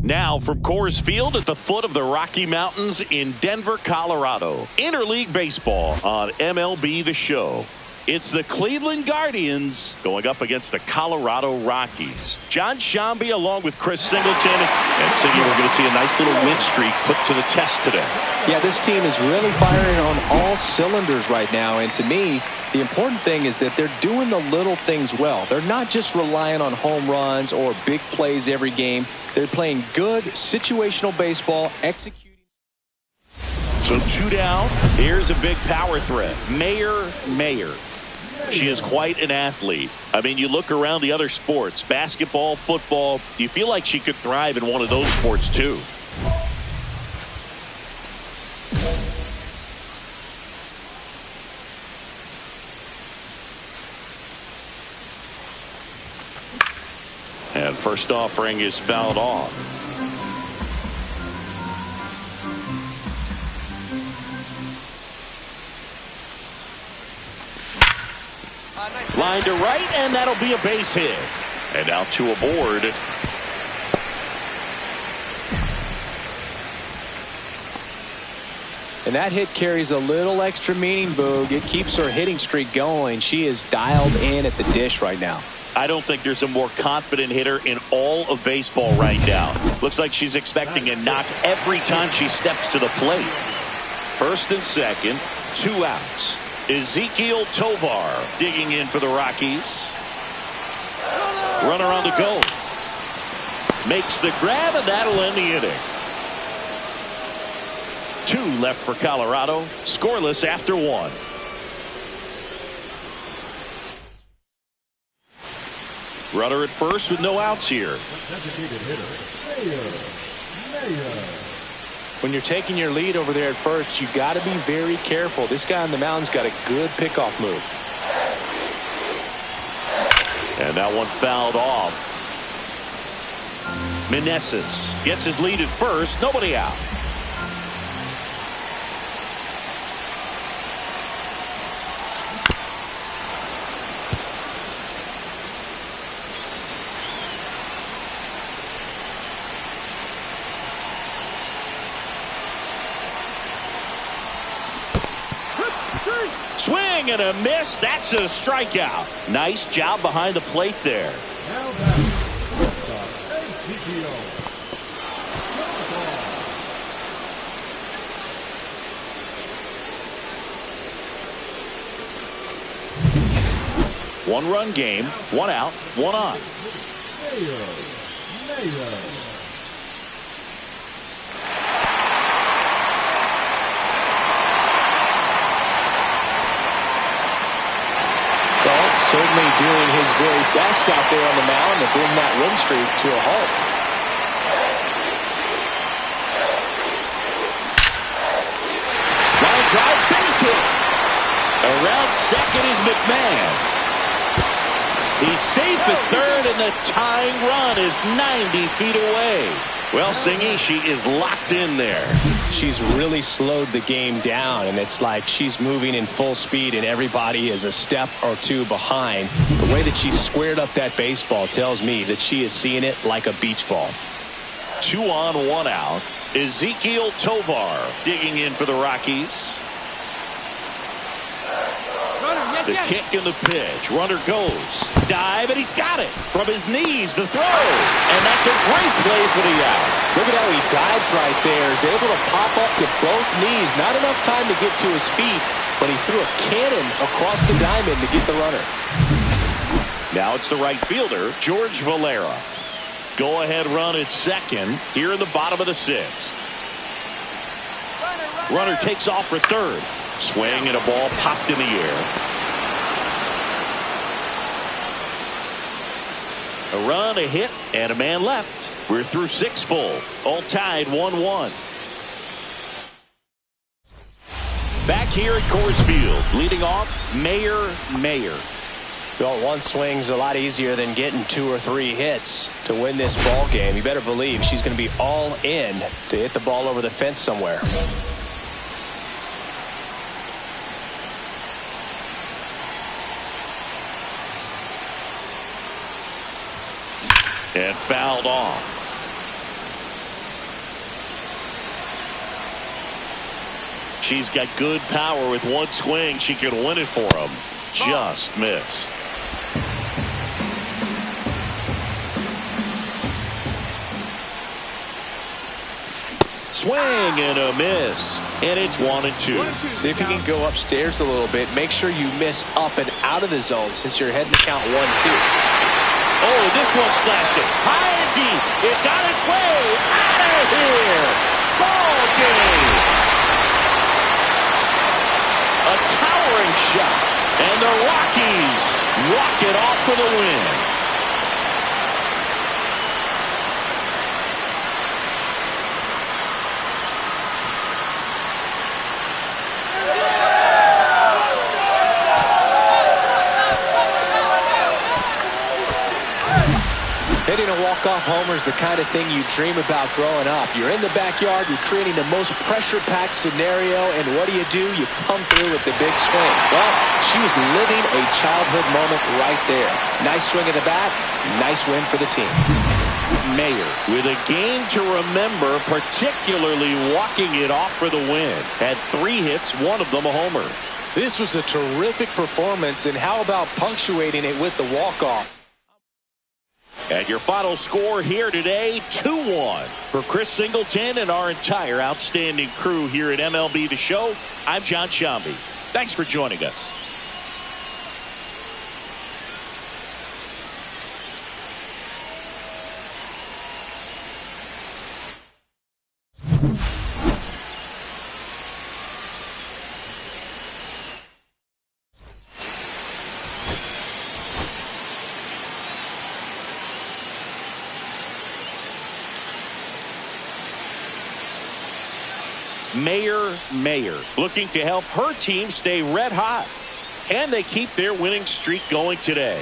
Now from Coors Field at the foot of the Rocky Mountains in Denver, Colorado. Interleague Baseball on MLB The Show. It's the Cleveland Guardians going up against the Colorado Rockies. John Shambi along with Chris Singleton. And Siggy, we're going to see a nice little win streak put to the test today. Yeah, this team is really firing on all cylinders right now. And to me, the important thing is that they're doing the little things well. They're not just relying on home runs or big plays every game. They're playing good situational baseball, executing. So 2 down. Here's a big power threat. Mayer. She is quite an athlete. I mean, you look around the other sports, basketball, football, you feel like she could thrive in one of those sports too. And first offering is fouled off. Line to right, and that'll be a base hit. And out to a board. And that hit carries a little extra meaning, Boog. It keeps her hitting streak going. She is dialed in at the dish right now. I don't think there's a more confident hitter in all of baseball right now. Looks like she's expecting a knock every time she steps to the plate. First and second, 2 outs. Ezekiel Tovar digging in for the Rockies. Runner on the go. Makes the grab, and that'll end the inning. 2 left for Colorado. Scoreless after 1. Runner at first with no outs here. When you're taking your lead over there at first, you got to be very careful. This guy on the mound's got a good pickoff move. And that one fouled off. Meneses gets his lead at first. Nobody out. Swing and a miss. That's a strikeout. Nice job behind the plate there. One-run game, 1 out, 1 on. Certainly doing his very best out there on the mound to bring that win streak to a halt. Line drive, base hit. Around second is McMahon. He's safe at third, and the tying run is 90 feet away. Well, Singy, she is locked in there. She's really slowed the game down, and it's like she's moving in full speed, and everybody is a step or 2 behind. The way that she squared up that baseball tells me that she is seeing it like a beach ball. 2 on, 1 out. Ezekiel Tovar digging in for the Rockies. The kick and the pitch. Runner goes. Dive, and he's got it. From his knees, the throw. And that's a great play for the out. Look at how he dives right there. He's able to pop up to both knees. Not enough time to get to his feet, but he threw a cannon across the diamond to get the runner. Now it's the right fielder, George Valera. Go-ahead run at second here in the bottom of the 6th. Runner takes off for third. Swing and a ball popped in the air. A run, a hit, and a man left. We're through 6 full. All tied 1-1. Back here at Coors Field, leading off, Mayer. Well, 1 swing's a lot easier than getting 2 or 3 hits to win this ball game. You better believe she's going to be all in to hit the ball over the fence somewhere. And fouled off. she's got good power. With one swing, she could win it for him. Just missed. Swing and a miss, and it's 1-2. See if you can go upstairs a little bit. Make sure you miss up and out of the zone since you're heading to count 1-2. Oh, this one's blasted high and deep. It's on its way out of here. Ball game. A towering shot, and the Rockies walk it off for the win. Hitting a walk-off homer is the kind of thing you dream about growing up. You're in the backyard, you're creating the most pressure-packed scenario, and what do? You come through with the big swing. Well, she was living a childhood moment right there. Nice swing of the bat, nice win for the team. Mayer with a game to remember, particularly walking it off for the win. Had 3 hits, one of them a homer. This was a terrific performance, and how about punctuating it with the walk-off? And your final score here today, 2-1. For Chris Singleton and our entire outstanding crew here at MLB The Show, I'm John Shambi. Thanks for joining us. Mayer looking to help her team stay red hot. Can they keep their winning streak going today?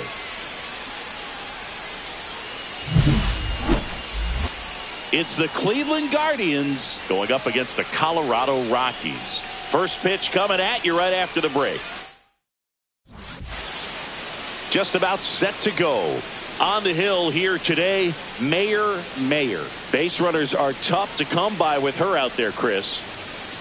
It's the Cleveland Guardians going up against the Colorado Rockies. First pitch coming at you right after the break. Just about set to go. On the hill here today, Mayer. Base runners are tough to come by with her out there, Chris.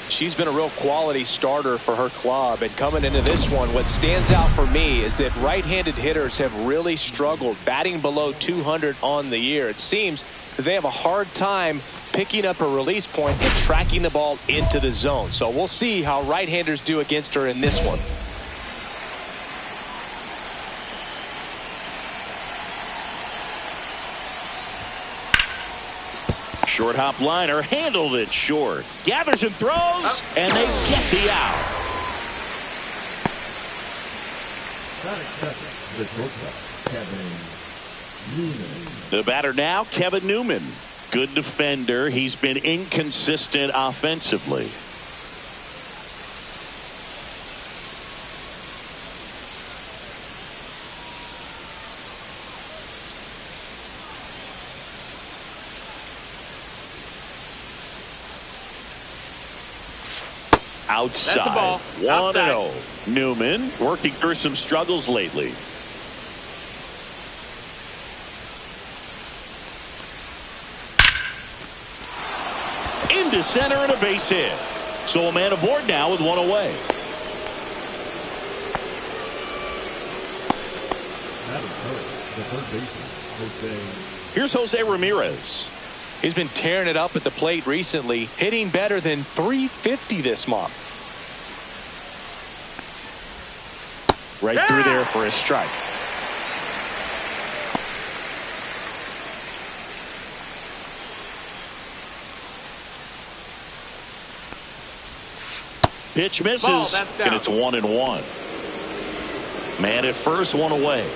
She's been a real quality starter for her club, and coming into this one, what stands out for me is that right-handed hitters have really struggled, batting below 200 on the year. It seems that they have a hard time picking up a release point and tracking the ball into the zone. So we'll see how right-handers do against her in this one. Short hop liner, handled it short. Gathers and throws, and they get the out. The batter now, Kevin Newman. Good defender. He's been inconsistent offensively. Outside, 1-0. Newman working through some struggles lately. Into center and a base hit. So a man aboard now with one away. Here's Jose Ramirez. He's been tearing it up at the plate recently, hitting better than .350 this month. Right through there for a strike. Pitch misses, and it's 1-1. Man at first, one away.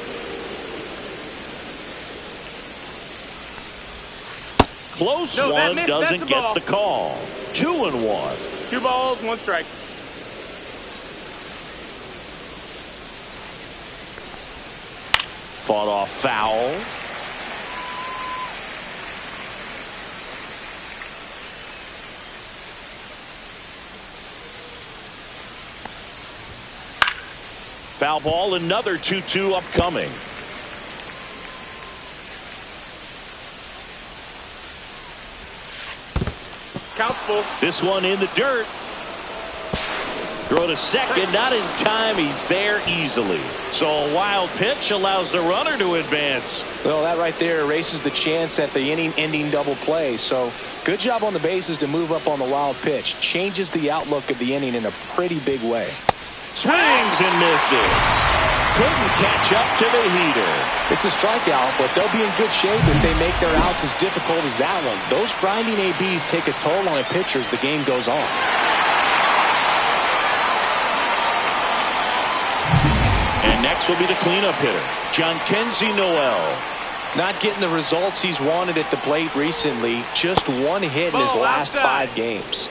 Close one, doesn't get the call. 2-1. 2 balls, 1 strike. Fought off foul. Foul ball, another 2-2 upcoming. Counts full. This one in the dirt. Throw to second, not in time. He's there easily. So a wild pitch allows the runner to advance. Well, that right there erases the chance at the inning-ending double play. So good job on the bases to move up on the wild pitch. Changes the outlook of the inning in a pretty big way. Swings and misses. Couldn't catch up to the heater. It's a strikeout, but they'll be in good shape if they make their outs as difficult as that one. Those grinding ABs take a toll on a pitcher as the game goes on. And next will be the cleanup hitter, John Kenzie Noel. Not getting the results he's wanted at the plate recently. Just one hit in his last 5 games.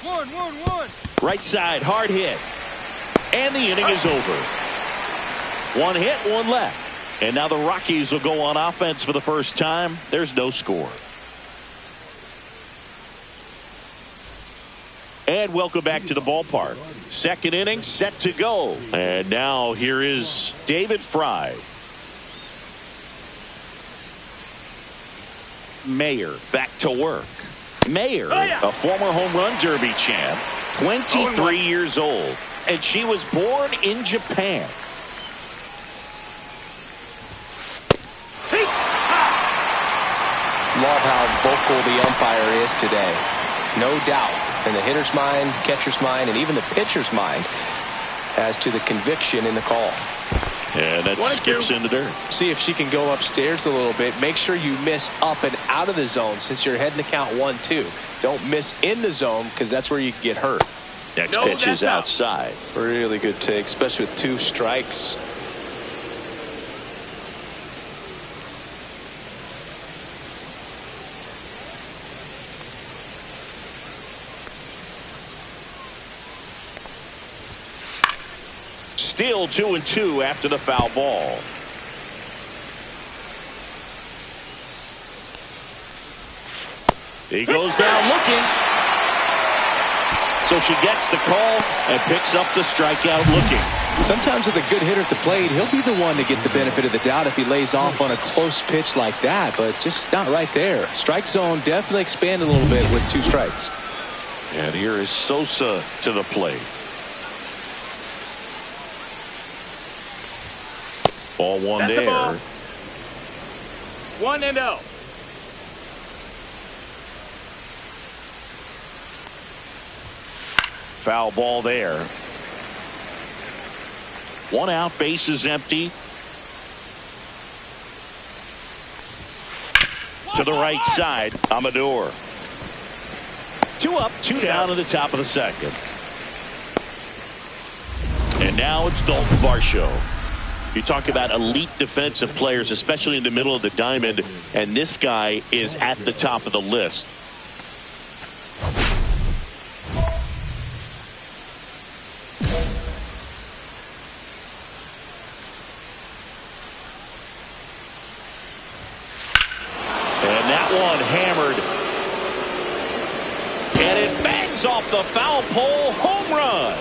One. Right side, hard hit. And the inning is over. 1 hit, 1 left. And now the Rockies will go on offense for the first time. There's no score. And welcome back to the ballpark. Second inning set to go. And now here is David Fry. Mayer back to work. Mayer, a former home run derby champ, 23 years old, and she was born in Japan. Love how vocal the umpire is today. No doubt in the hitter's mind, catcher's mind, and even the pitcher's mind as to the conviction in the call. And that skips in the dirt. See if she can go upstairs a little bit. Make sure you miss up and out of the zone since you're heading to count 1-2. Don't miss in the zone because that's where you can get hurt. Next pitch is outside. Really good take, especially with 2 strikes. Still 2-2 after the foul ball. He goes down looking. So she gets the call and picks up the strikeout looking. Sometimes with a good hitter at the plate, he'll be the one to get the benefit of the doubt if he lays off on a close pitch like that, but just not right there. Strike zone definitely expanded a little bit with 2 strikes. And here is Sosa to the plate. Ball 1 there. Ball. 1-0. Foul ball there. 1 out, bases empty. To the right side, Amador. 2 up, 2 down in the top of the second. And now it's Dalton Varsho. You talk about elite defensive players, especially in the middle of the diamond, and this guy is at the top of the list. And that one hammered. And it bangs off the foul pole. Home run.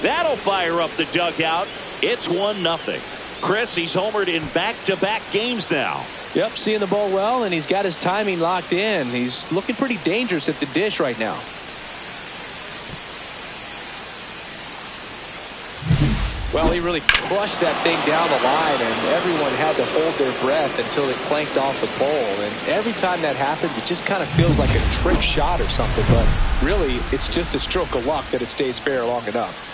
That'll fire up the dugout. It's 1-0. Chris, he's homered in back-to-back games now. Yep, seeing the ball well, and he's got his timing locked in. He's looking pretty dangerous at the dish right now. Well, he really crushed that thing down the line, and everyone had to hold their breath until it clanked off the pole. And every time that happens, it just kind of feels like a trick shot or something. But really, it's just a stroke of luck that it stays fair long enough.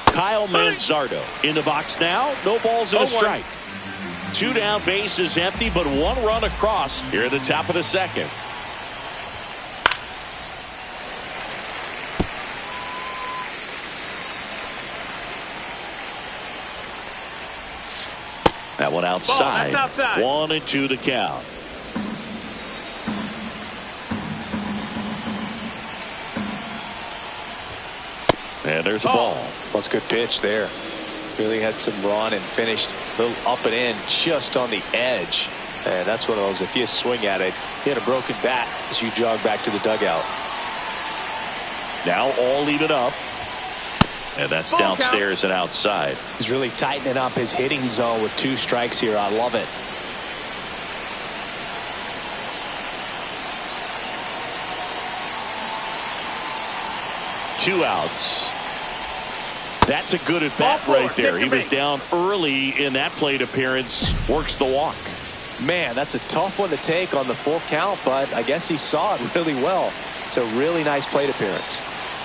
Kyle Manzardo in the box now. No balls and a strike. 2 down, bases empty, but 1 run across here at the top of the second. That one outside. 1-2 to count. And there's a ball. Well, it's a good pitch there. Really had some run and finished a little up and in just on the edge. And that's one of those, if you swing at it, hit a broken bat as you jog back to the dugout. Now all even up. And that's downstairs and outside. He's really tightening up his hitting zone with 2 strikes here. I love it. Two outs. That's a good at bat right there. He was down early in that plate appearance. Works the walk. Man, that's a tough one to take on the full count, but I guess he saw it really well. It's a really nice plate appearance.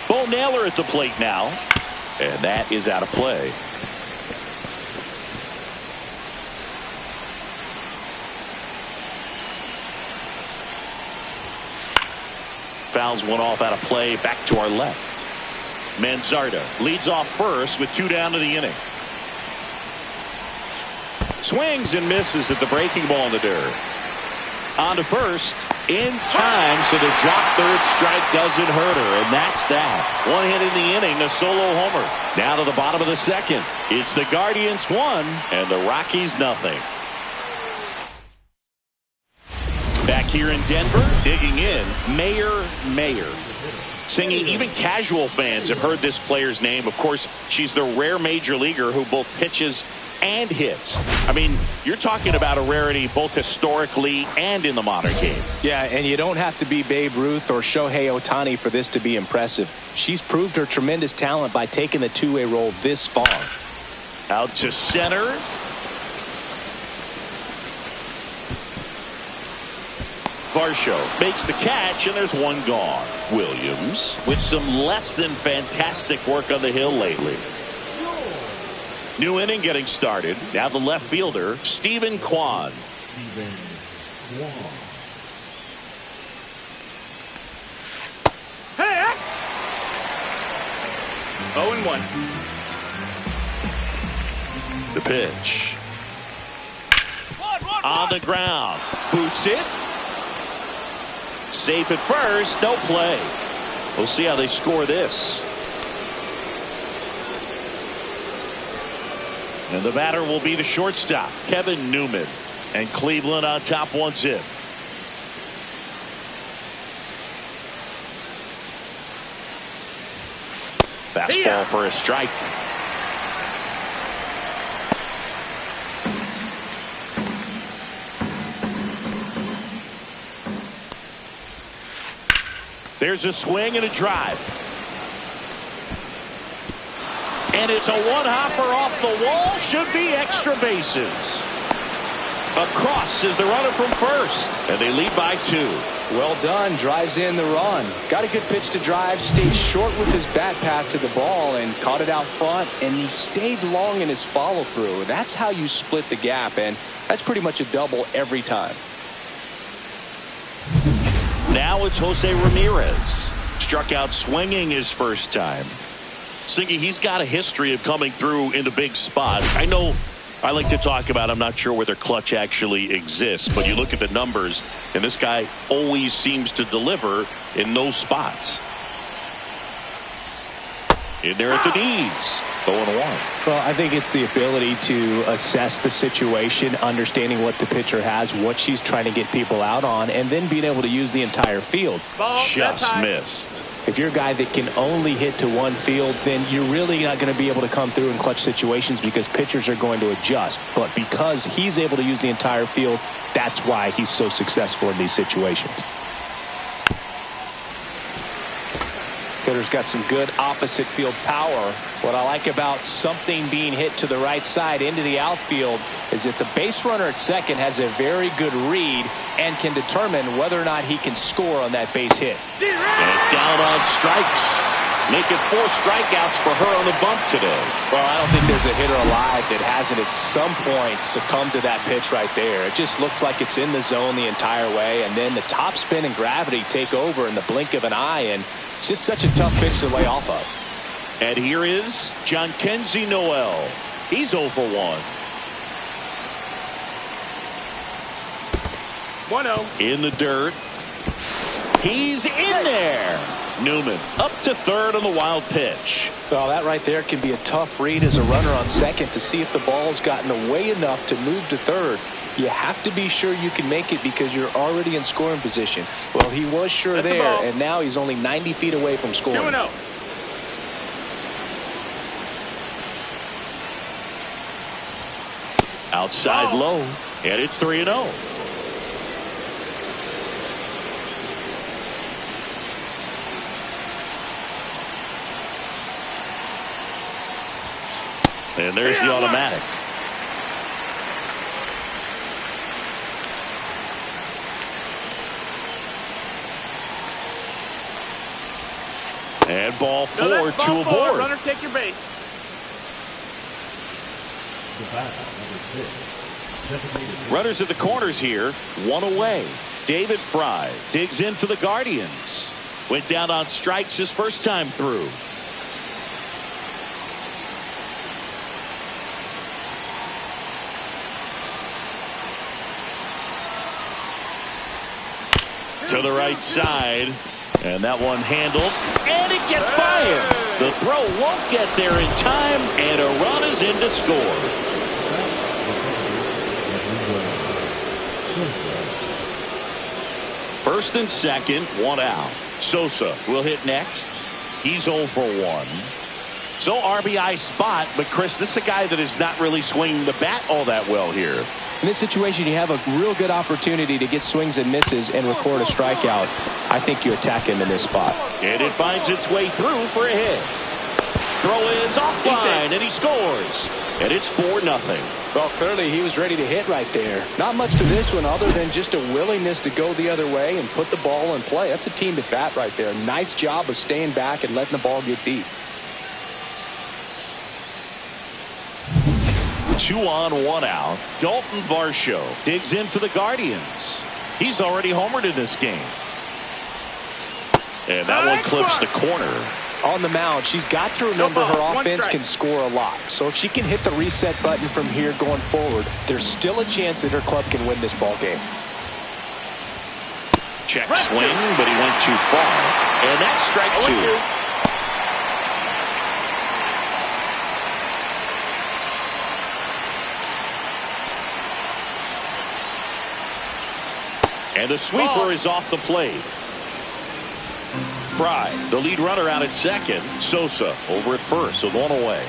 Bo Naylor at the plate now. And that is out of play. Fouls one off out of play. Back to our left. Manzardo leads off first with 2 down to the inning. Swings and misses at the breaking ball in the dirt. On to first. In time, so the drop third strike doesn't hurt her, and that's that. 1 hit in the inning, a solo homer. Now to the bottom of the second. It's the Guardians 1 and the Rockies nothing. Back here in Denver, digging in, Mayer. Singing, even casual fans have heard this player's name. Of course, she's the rare major leaguer who both pitches and hits. I mean, you're talking about a rarity both historically and in the modern game. Yeah, and you don't have to be Babe Ruth or Shohei Ohtani for this to be impressive. She's proved her tremendous talent by taking the two-way role this far. Out to center. Varsho makes the catch, and there's one gone. Williams with some less than fantastic work on the hill lately. New inning getting started. Now the left fielder, Stephen Kwan. Hey! 0-1. The pitch. On the ground. Boots it. Safe at first. No play. We'll see how they score this. And the batter will be the shortstop, Kevin Newman. And Cleveland on top 1-0. Fastball for a strike. There's a swing and a drive. And it's a one-hopper off the wall. Should be extra bases. Across is the runner from first. And they lead by 2. Well done. Drives in the run. Got a good pitch to drive. Stayed short with his bat path to the ball and caught it out front. And he stayed long in his follow-through. That's how you split the gap. And that's pretty much a double every time. Now it's Jose Ramirez. Struck out swinging his first time. Singy, he's got a history of coming through into big spots. I know I like to talk about, I'm not sure whether clutch actually exists, but you look at the numbers, and this guy always seems to deliver in those spots. In there at the knees. 0-1. Well, I think it's the ability to assess the situation, understanding what the pitcher has, what she's trying to get people out on, and then being able to use the entire field. Just missed. If you're a guy that can only hit to one field, then you're really not going to be able to come through in clutch situations because pitchers are going to adjust. But because he's able to use the entire field, that's why he's so successful in these situations. Hitter's got some good opposite field power. What I like about something being hit to the right side into the outfield is that the base runner at second has a very good read and can determine whether or not he can score on that base hit. And down on strikes. Making 4 strikeouts for her on the bump today. Well, I don't think there's a hitter alive that hasn't at some point succumbed to that pitch right there. It just looks like it's in the zone the entire way, and then the top spin and gravity take over in the blink of an eye, and it's just such a tough pitch to lay off of. And here is John Kenzie Noel. He's 0 for 1. 1-0. In the dirt. He's in there. Newman up to third on the wild pitch. Well, that right there can be a tough read as a runner on second to see if the ball's gotten away enough to move to third. You have to be sure you can make it because you're already in scoring position. Well, he was sure there, and now he's only 90 feet away from scoring. 2-0. Outside low, and it's 3-0. And there's the automatic. And ball four, two aboard. Runner, take your base. Runners at the corners here, one away. David Fry digs in for the Guardians. Went down on strikes his first time through. To the right side. And that one handled, and it gets by him. The throw won't get there in time, and a run is in to score. First and second, one out. Sosa will hit next. He's 0 for 1. So RBI spot, but Chris, this is a guy that is not really swinging the bat all that well here. In this situation, you have a real good opportunity to get swings and misses and record a strikeout. I think you attack him in this spot. And it finds its way through for a hit. Throw is offline, and he scores. And it's 4-0. Well, clearly he was ready to hit right there. Not much to this one other than just a willingness to go the other way and put the ball in play. That's a team at bat right there. Nice job of staying back and letting the ball get deep. 2 on, 1 out. Dalton Varsho digs in for the Guardians. He's already homered in this game. And that one clips the corner. On the mound, she's got to remember her offense can score a lot. So if she can hit the reset button from here going forward, there's still a chance that her club can win this ball game. Check swing, but he went too far. And that's strike 2. And the sweeper is off the plate. Fry, the lead runner, out at second. Sosa over at first, so 1 away.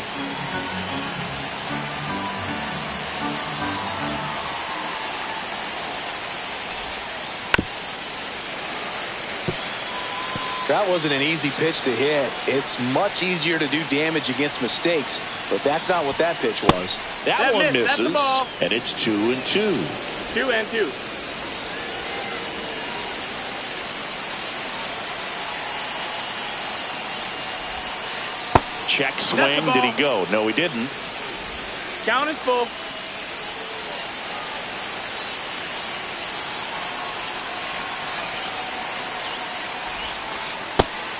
That wasn't an easy pitch to hit. It's much easier to do damage against mistakes, but that's not what that pitch was. That one misses, and it's 2-2. 2-2. Check swing. Did he go? No, he didn't. Count is full.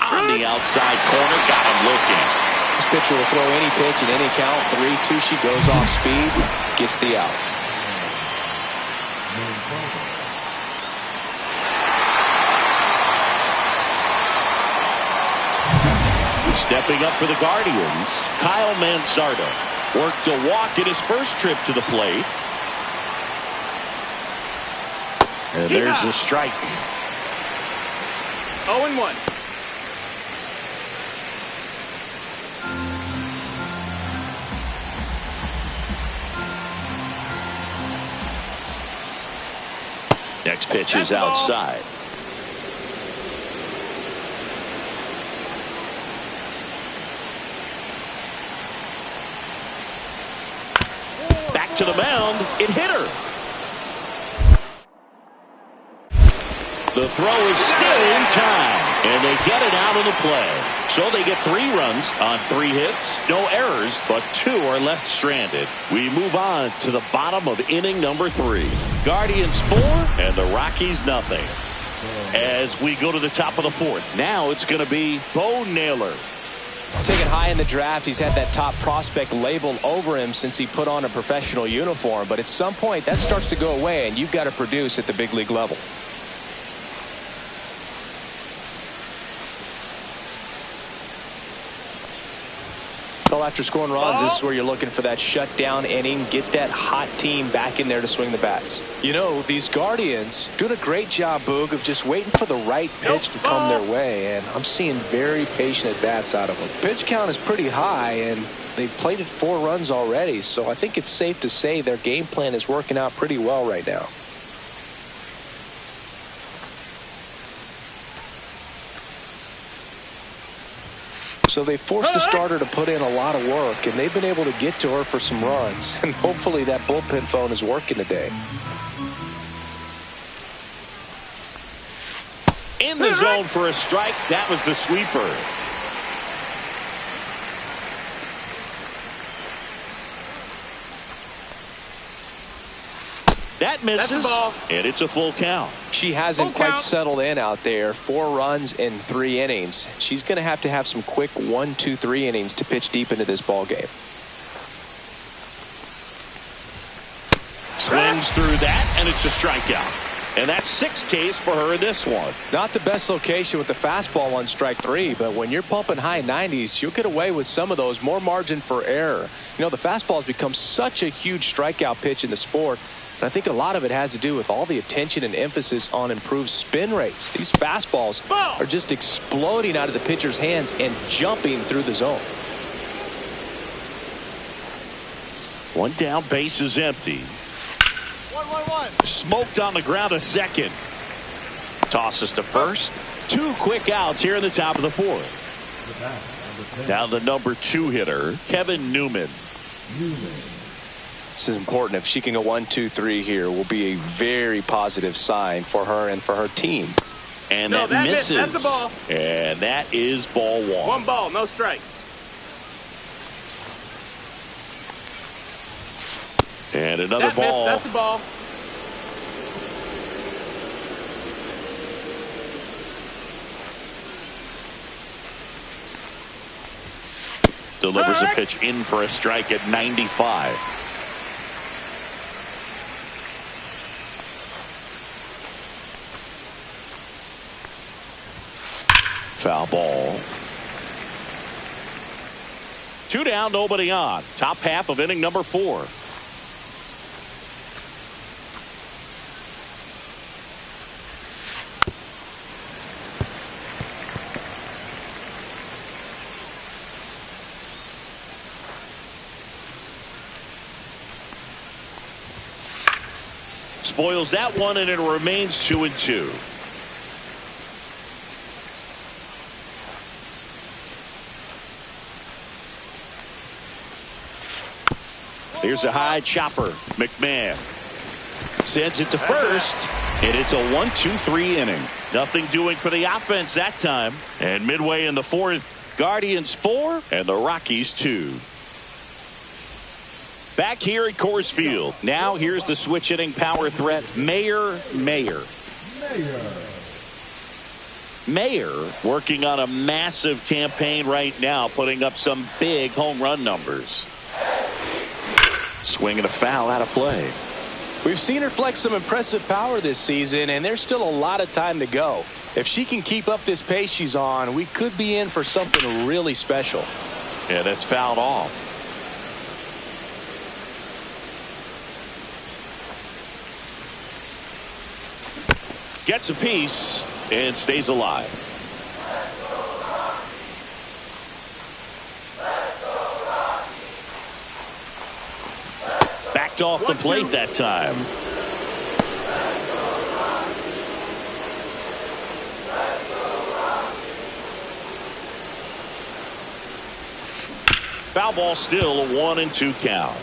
On the outside corner, got him looking. This pitcher will throw any pitch in any count. 3-2. She goes off speed, gets the out. Stepping up for the Guardians, Kyle Mansardo worked a walk in his first trip to the plate. And there's the strike. 0-1. Next pitch is outside. Back to the mound. It hit her. The throw is still in time, and they get it out of the play. So they get 3 runs on 3 hits, no errors, but 2 are left stranded. We move on to the bottom of inning number 3. Guardians 4 and the Rockies nothing. As we go to the top of the 4th, now it's going to be Bo Naylor. Taken high in the draft, he's had that top prospect label over him since he put on a professional uniform. But at some point, that starts to go away, and you've got to produce at the big league level. Well, after scoring runs, this is where you're looking for that shutdown inning. Get that hot team back in there to swing the bats. You know, these Guardians doing a great job, Boog, of just waiting for the right pitch to come their way. And I'm seeing very patient at-bats out of them. Pitch count is pretty high, and they've plated 4 runs already. So I think it's safe to say their game plan is working out pretty well right now. So they forced the starter to put in a lot of work, and they've been able to get to her for some runs. And hopefully that bullpen phone is working today. In the zone for a strike. That was the sweeper. That misses, and it's a full count. She hasn't quite settled in out there. 4 runs in 3 innings. She's going to have some quick 1, 2, 3 innings to pitch deep into this ball game. Swings through that, and it's a strikeout. And that's 6 Ks for her in this one. Not the best location with the fastball on strike 3, but when you're pumping high 90s, you'll get away with some of those. More margin for error. You know, the fastball has become such a huge strikeout pitch in the sport. And I think a lot of it has to do with all the attention and emphasis on improved spin rates. These fastballs are just exploding out of the pitcher's hands and jumping through the zone. 1 down, base is empty. 1-1-1. Smoked on the ground a second. Tosses to first. 2 quick outs here in the top of the 4th. Now the number 2 hitter, Kevin Newman. This is important. If she can go 1, 2, 3 here, will be a very positive sign for her and for her team. And that misses. That's a ball. And that is ball 1. 1 ball, no strikes. And another ball. That's a ball. Delivers a pitch in for a strike at 95. Foul ball. 2 down, nobody on. Top half of inning number 4. Spoils that one, and it remains 2-2. Here's a high chopper. McMahon sends it to first, and it's a 1-2-3 inning. Nothing doing for the offense that time. And midway in the 4th, Guardians 4 and the Rockies 2. Back here at Coors Field. Now here's the switch hitting power threat, Mayer. Mayer working on a massive campaign right now, putting up some big home run numbers. Swinging a foul out of play. We've seen her flex some impressive power this season, and there's still a lot of time to go. If she can keep up this pace she's on, we could be in for something really special. Yeah, that's fouled off. Gets a piece and stays alive. Backed off the plate that time. Foul ball, still a 1-2 count.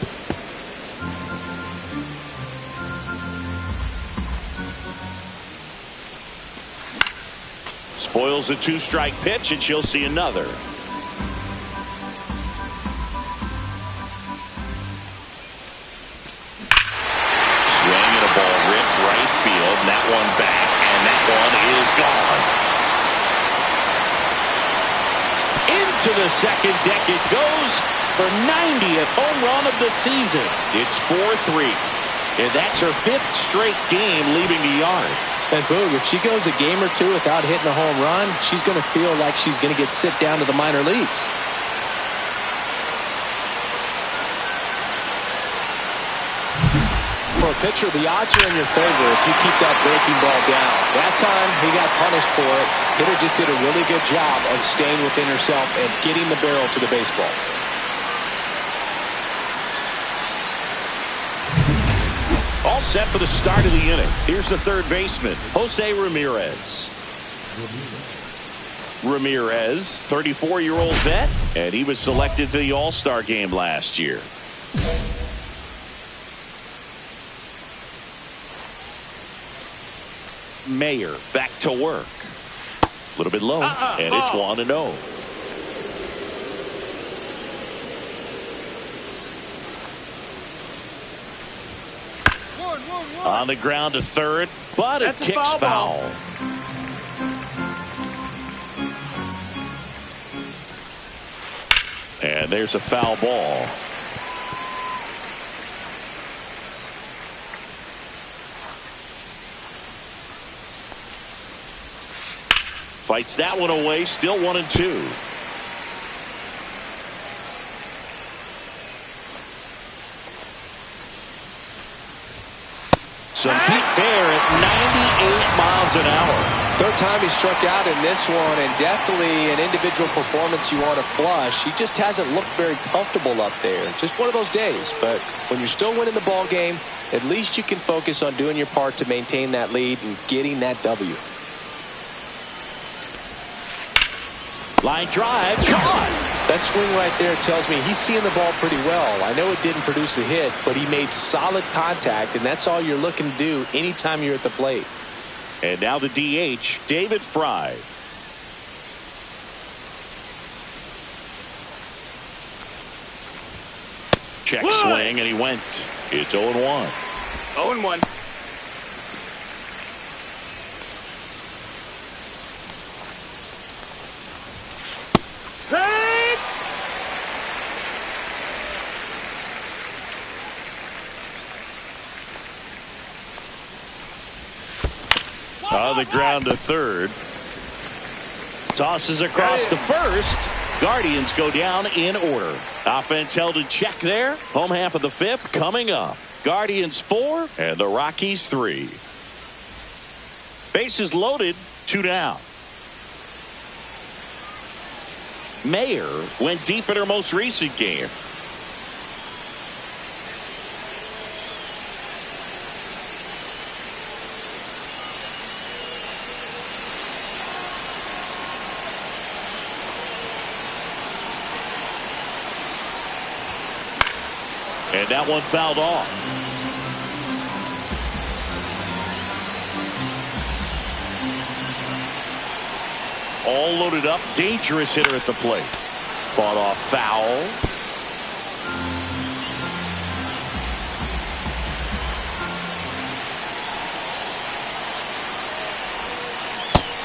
Spoils a 2-strike pitch, and she'll see another. Swing at a ball ripped right field, and that one back, and that one is gone. Into the second deck it goes for 90th home run of the season. It's 4-3, and that's her 5th straight game leaving the yard. And Boog, if she goes a game or 2 without hitting a home run, she's going to feel like she's going to get sit down to the minor leagues. for a pitcher, the odds are in your favor if you keep that breaking ball down. That time, he got punished for it. Hitter just did a really good job of staying within herself and getting the barrel to the baseball. All set for the start of the inning. Here's the third baseman, Jose Ramirez. Ramirez, 34-year-old vet, and he was selected to the All-Star game last year. Mayer back to work. A little bit low, and it's 1-0. On the ground to third, but it kicks foul. And there's a foul ball. Fights that one away, still 1-2. Some heat there at 98 miles an hour. Third time he struck out in this one, and definitely an individual performance you want to flush. He just hasn't looked very comfortable up there. Just one of those days. But when you're still winning the ball game, at least you can focus on doing your part to maintain that lead and getting that W. Line drive, caught. That swing right there tells me he's seeing the ball pretty well. I know it didn't produce a hit, but he made solid contact, and that's all you're looking to do anytime you're at the plate. And now the DH, David Fry. Check swing, and he went. It's 0-1. 0-1. On the ground to third. Tosses across to first. Guardians go down in order. Offense held in check there. Home half of the fifth coming up. Guardians 4 and the Rockies 3. Bases loaded, 2 down. Mayer went deep in her most recent game. And that one fouled off. All loaded up. Dangerous hitter at the plate. Fought off foul.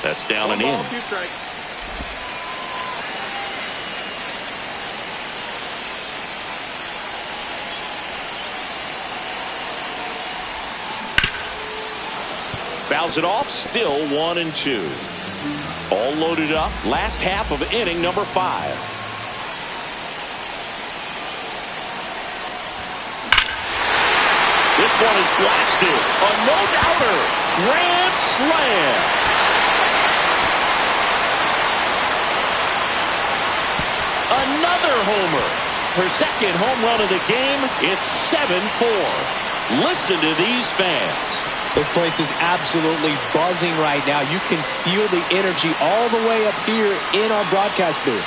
That's down and in. 2 strikes. Fouls it off, still 1-2. All loaded up, last half of inning number 5. This one is blasted. A no-doubter. Grand slam. Another homer. Her second home run of the game. It's 7-4. Listen to these fans. This place is absolutely buzzing right now. You can feel the energy all the way up here in our broadcast booth.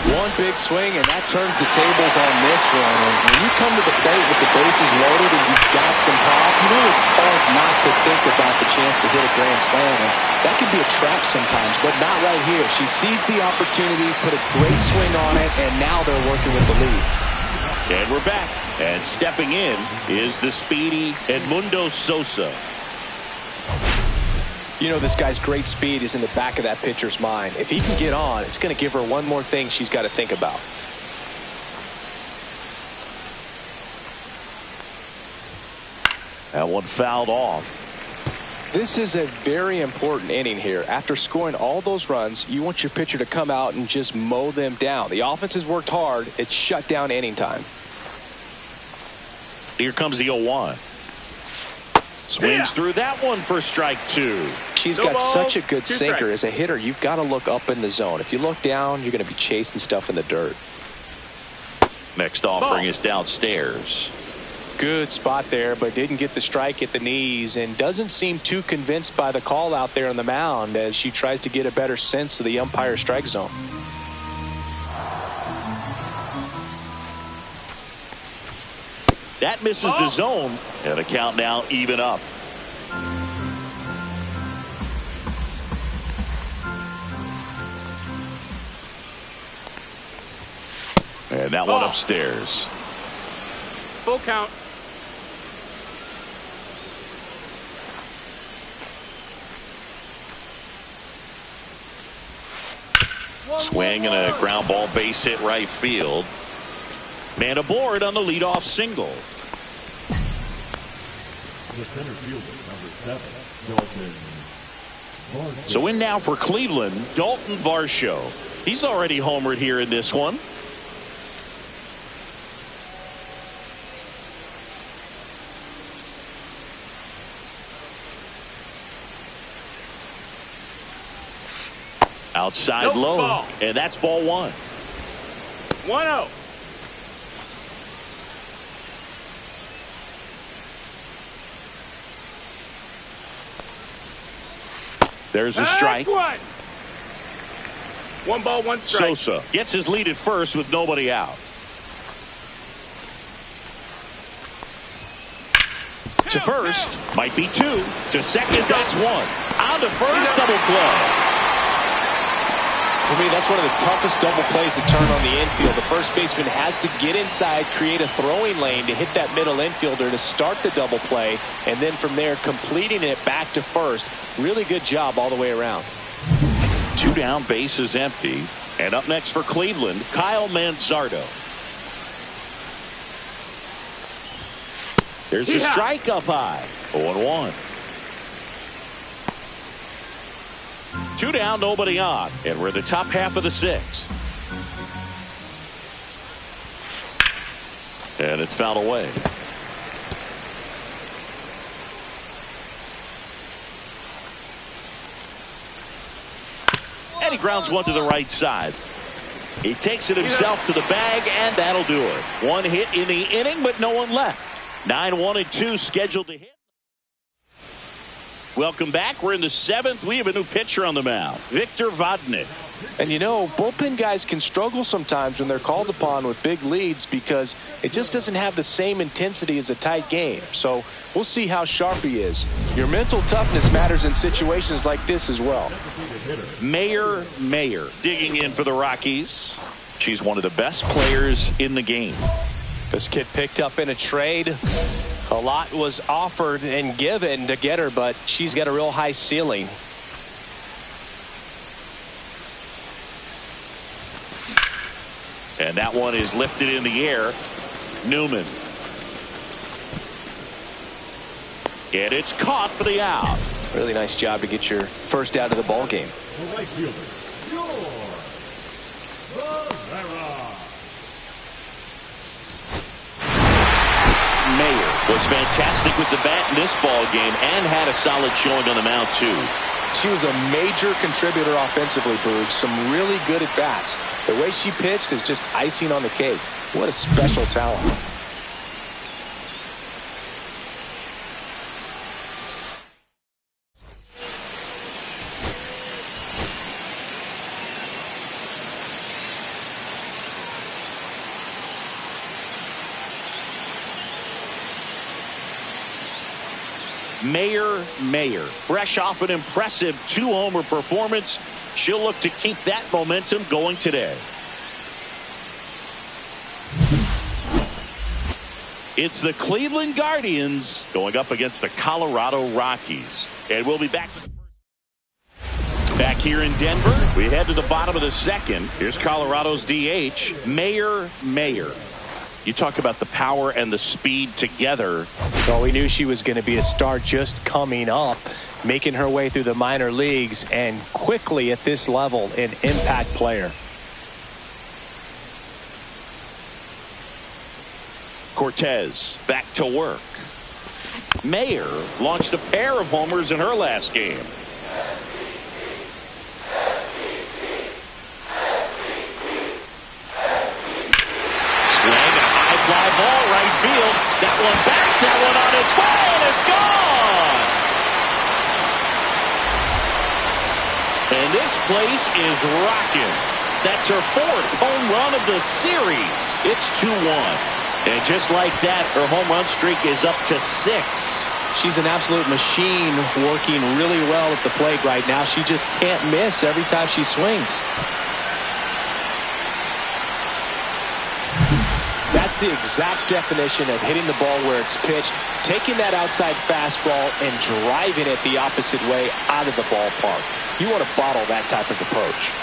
One big swing, and that turns the tables on this one. And when you come to the plate with the bases loaded and you've got some pop, you know it's hard not to think about the chance to hit a grand slam. And that could be a trap sometimes, but not right here. She sees the opportunity, put a great swing on it, and now they're working with the lead. And we're back. And stepping in is the speedy Edmundo Sosa. You know, this guy's great speed is in the back of that pitcher's mind. If he can get on, it's going to give her one more thing she's got to think about. That one fouled off. This is a very important inning here. After scoring all those runs, you want your pitcher to come out and just mow them down. The offense has worked hard. It's shut down inning time. Here comes the 0-1. Swings through that one for strike 2. She's got such a good sinker. As a hitter, you've got to look up in the zone. If you look down, you're going to be chasing stuff in the dirt. Next offering is downstairs. Good spot there, but didn't get the strike at the knees and doesn't seem too convinced by the call out there on the mound as she tries to get a better sense of the umpire strike zone. That misses the zone, and the count now even up. And that one upstairs. Full count. Swing and a ground ball base hit right field. Man aboard on the leadoff single. The center fielder, number 7, So in now for Cleveland, Dalton Varsho. He's already homered here in this one. Outside low, ball. And that's ball 1. 1-0. There's a strike. One ball, one strike. Sosa gets his lead at first with nobody out. To first, might be 2. To second, that's 1. On to first, double play. For me, that's one of the toughest double plays to turn on the infield. The first baseman has to get inside, create a throwing lane to hit that middle infielder to start the double play, and then from there completing it back to first. Really good job all the way around. 2 down, bases empty. And up next for Cleveland, Kyle Manzardo. There's a strike up high. 0-1. 2 down, nobody on. And we're in the top half of the 6th. And it's fouled away. And he grounds one to the right side. He takes it himself to the bag, and that'll do it. 1 hit in the inning, but no one left. 9-1-2 scheduled to hit. Welcome back. We're in the 7th. We have a new pitcher on the mound, Victor Vodnik. And you know, bullpen guys can struggle sometimes when they're called upon with big leads because it just doesn't have the same intensity as a tight game. So we'll see how sharp he is. Your mental toughness matters in situations like this as well. Mayer digging in for the Rockies. She's one of the best players in the game. This kid picked up in a trade. A lot was offered and given to get her, but she's got a real high ceiling. And that one is lifted in the air. Newman. And it's caught for the out. Really nice job to get your first out of the ball game. the right fielder, Mayer was fantastic with the bat in this ball game and had a solid showing on the mound too. She was a major contributor offensively, Boog. Some really good at bats. The way she pitched is just icing on the cake. What a special talent. Mayer, fresh off an impressive 2-homer performance. She'll look to keep that momentum going today. It's the Cleveland Guardians going up against the Colorado Rockies. And we'll be back here in Denver. We head to the bottom of the second. Here's Colorado's DH, Mayer. You talk about the power and the speed together. Well, we knew she was going to be a star just coming up, making her way through the minor leagues, and quickly at this level, an impact player. Cortez back to work. Mayer launched a pair of homers in her last game. Fly ball right field. That one back. That one on its way, and it's gone. And this place is rocking. That's her 4th home run of the series. It's 2-1. And just like that, her home run streak is up to 6. She's an absolute machine, working really well at the plate right now. She just can't miss every time she swings. That's the exact definition of hitting the ball where it's pitched, taking that outside fastball and driving it the opposite way out of the ballpark. You want to bottle that type of approach.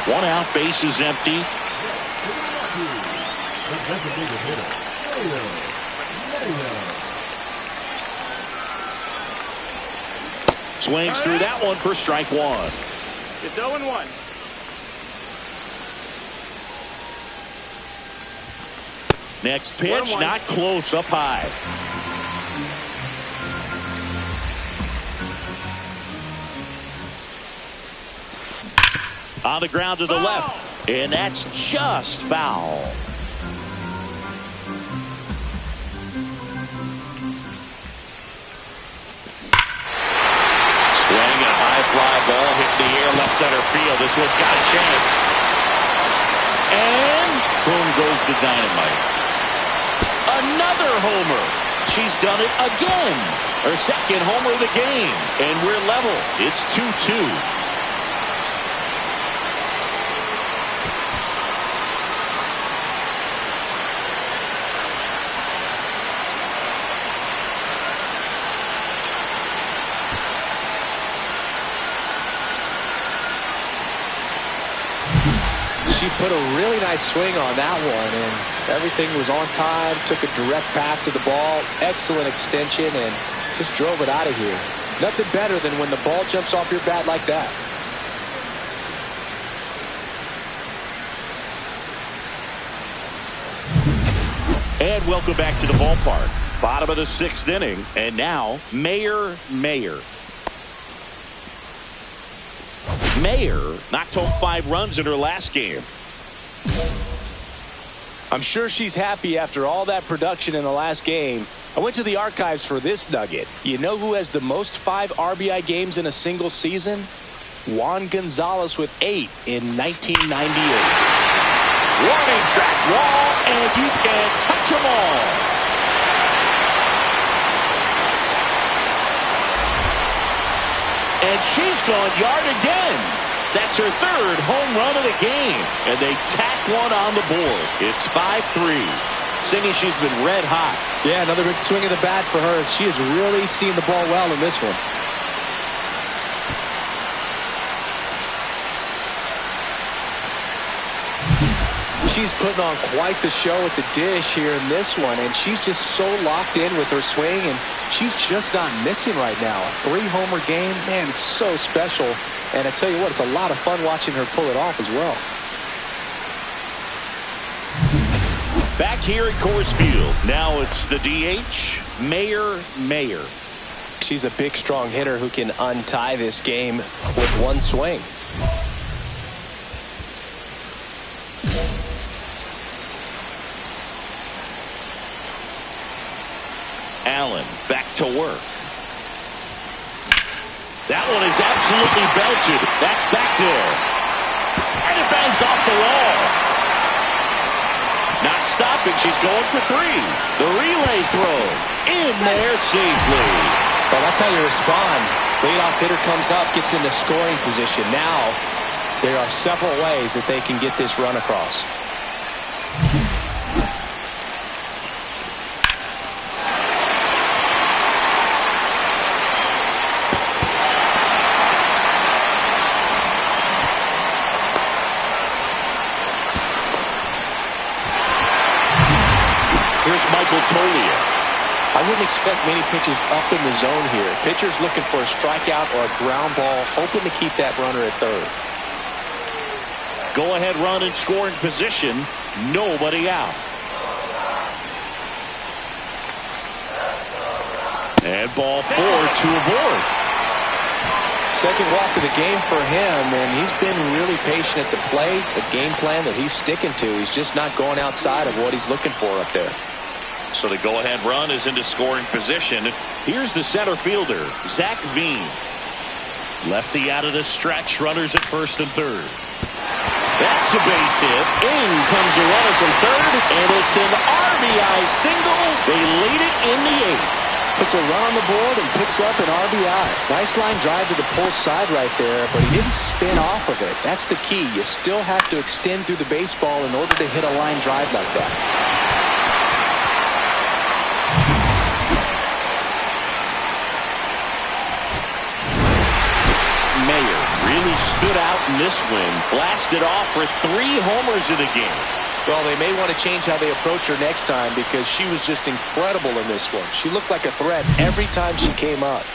One out, base is empty. Swings through that one for strike 1. It's 0-1. Next pitch, 1-1. not close, up high. On the ground to the left, and that's just foul. Fly ball hit in the air, left center field. This one's got a chance. And boom goes the dynamite. Another homer. She's done it again. Her 2nd homer of the game. And we're level. It's 2-2. She put a really nice swing on that one, and everything was on time, took a direct path to the ball, excellent extension, and just drove it out of here. Nothing better than when the ball jumps off your bat like that. And welcome back to the ballpark. Bottom of the 6th inning, and now Mayer. Mayer knocked home 5 runs in her last game. I'm sure she's happy after all that production in the last game. I went to the archives for this nugget. You know who has the most 5 RBI games in a single season? Juan Gonzalez with 8 in 1998. Warning track wall, and you can touch them all. And she's gone yard again. That's her 3rd home run of the game. And they tack one on the board. It's 5-3. Cindy, she's been red hot. Yeah, another big swing of the bat for her. She has really seen the ball well in this one. She's putting on quite the show at the dish here in this one, and she's just so locked in with her swing, and she's just not missing right now. A 3-homer game, man, it's so special. And I tell you what, it's a lot of fun watching her pull it off as well. Back here at Coors Field, now it's the DH, Mayer. She's a big, strong hitter who can untie this game with one swing. Allen back to work. That one is absolutely belted. That's back there. And it bangs off the wall. Not stopping. She's going for 3. The relay throw in there safely. Well, that's how you respond. Leadoff hitter comes up, gets into scoring position. Now, there are several ways that they can get this run across. Montoya. I wouldn't expect many pitches up in the zone here. Pitcher's looking for a strikeout or a ground ball, hoping to keep that runner at third. Go-ahead run in scoring position. Nobody out. And ball 4, 2 aboard. Second walk of the game for him, and he's been really patient at the plate. The game plan that he's sticking to, he's just not going outside of what he's looking for up there. So the go-ahead run is into scoring position. Here's the center fielder, Zach Veen. Lefty out of the stretch, runners at first and third. That's a base hit. In comes a runner from third, and it's an RBI single. They lead it in the 8th. Puts a run on the board and picks up an RBI. Nice line drive to the pull side right there, but he didn't spin off of it. That's the key. You still have to extend through the baseball in order to hit a line drive like that. Mayer really stood out in this win. Blasted off for 3 homers in the game. Well, they may want to change how they approach her next time because she was just incredible in this one. She looked like a threat every time she came up.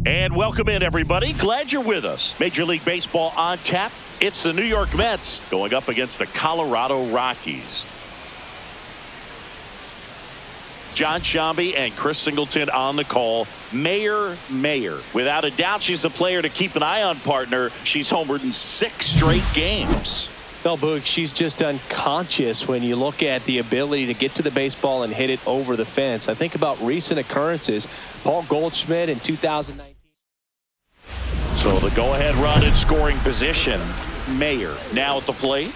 And welcome in, everybody. Glad you're with us. Major League Baseball on tap. It's the New York Mets going up against the Colorado Rockies. John Shambi and Chris Singleton on the call. Mayer. Without a doubt, she's the player to keep an eye on, partner. She's homered in 6 straight games. Well, Boog, she's just unconscious when you look at the ability to get to the baseball and hit it over the fence. I think about recent occurrences. Paul Goldschmidt in 2019. So the go-ahead run in scoring position. Mayer now at the plate.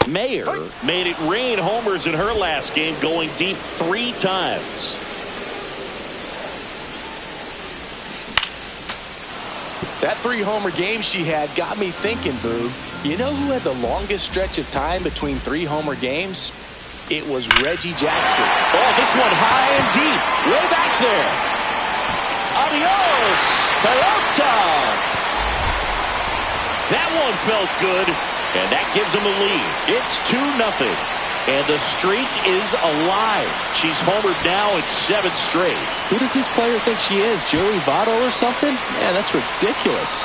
Mayer made it rain homers in her last game, going deep 3 times. That 3-homer game she had got me thinking, Boo. You know who had the longest stretch of time between 3-homer games? It was Reggie Jackson. Oh, this one high and deep, way back there. Adios, pelota. That one felt good, and that gives them a lead. It's 2-0, and the streak is alive. She's homered now in 7 straight. Who does this player think she is, Joey Votto or something? Man, that's ridiculous.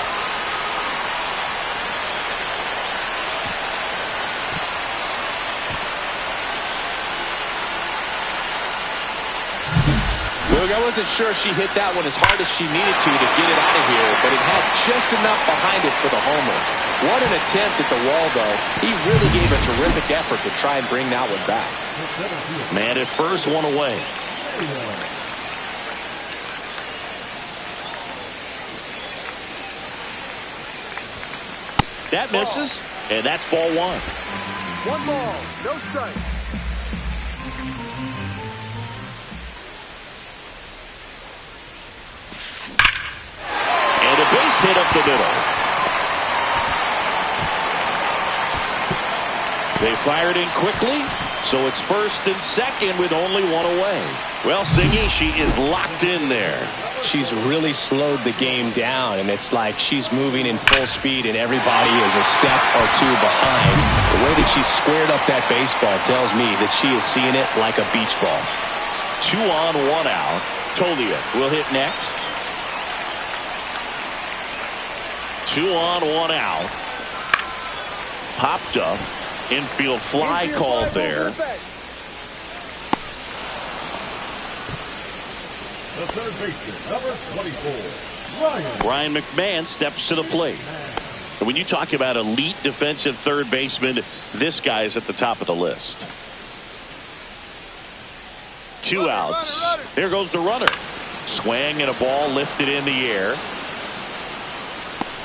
I wasn't sure she hit that one as hard as she needed to get it out of here, but it had just enough behind it for the homer. What an attempt at the wall, though. He really gave a terrific effort to try and bring that one back. Man at first, one away. That misses, and that's ball one. One ball, no strikes. And a base hit up the middle. They fired in quickly, so it's first and second with only one away. Well, Singy, she is locked in there. She's really slowed the game down, and it's like she's moving in full speed, and everybody is a step or two behind. The way that she squared up that baseball tells me that she is seeing it like a beach ball. 2 on, 1 out. Tolia will hit next. 2 on, 1 out. Popped up. Infield fly called there. The third baseman, number 24, Ryan McMahon steps to the plate. And when you talk about elite defensive third baseman, this guy is at the top of the list. 2 outs. There goes the runner. Swing and a ball lifted in the air.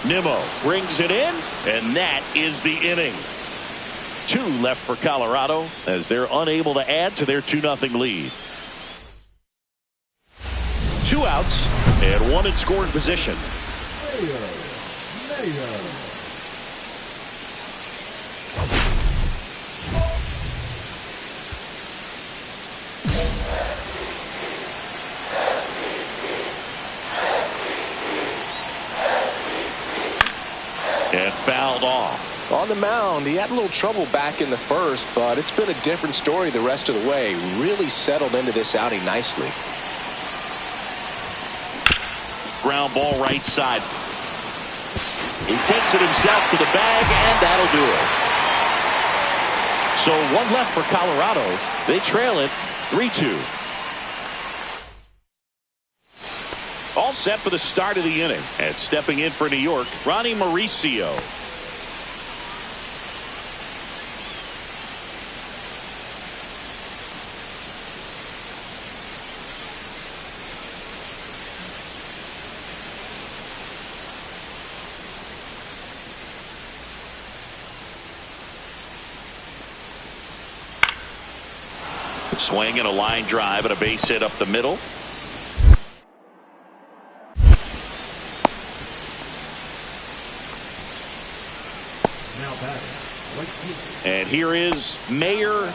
Nimmo brings it in, and that is the inning. 2 left for Colorado as they're unable to add to their 2-0 lead. 2 outs and 1 in scoring position. Mayo. And fouled off. On the mound, he had a little trouble back in the first, but it's been a different story the rest of the way. Really settled into this outing nicely. Ground ball right side. He takes it himself to the bag, and that'll do it. So 1 left for Colorado. They trail it 3-2. All set for the start of the inning. And stepping in for New York, Ronnie Mauricio. Swing and a line drive and a base hit up the middle. Now batting, right field. And here is Mayer.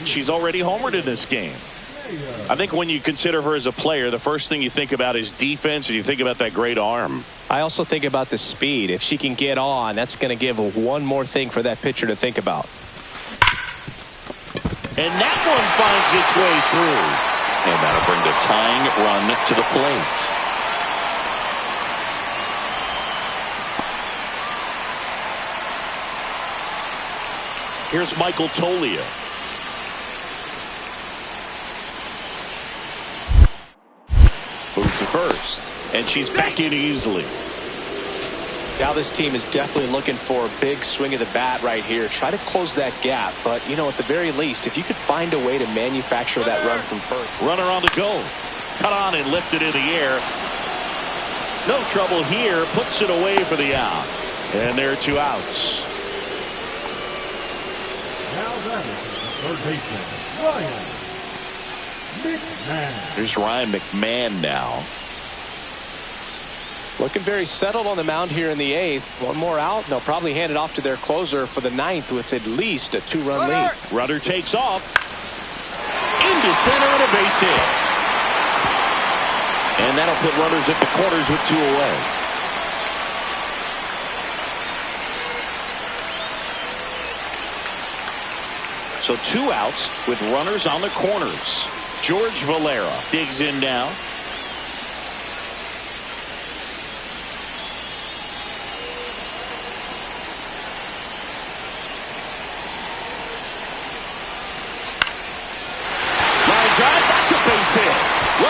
She's already homered in this game. I think when you consider her as a player, the first thing you think about is defense, and you think about that great arm. I also think about the speed. If she can get on, that's going to give one more thing for that pitcher to think about. And that one finds its way through. And that'll bring the tying run to the plate. Here's Michael Tolia. Moved to first. And she's back in easily. Now this team is definitely looking for a big swing of the bat right here. Try to close that gap. But, you know, at the very least, if you could find a way to manufacture that run from first. Runner on the go. Cut on and lifted in the air. No trouble here. Puts it away for the out. And there are 2 outs. Now batting, the third baseman, Ryan McMahon. Here's Ryan McMahon now. Looking very settled on the mound here in the 8th. 1 more out. They'll probably hand it off to their closer for the 9th with at least a 2-run lead. Rudder takes off. Into center and a base hit. And that'll put runners at the corners with 2 away. So 2 outs with runners on the corners. George Valera digs in now.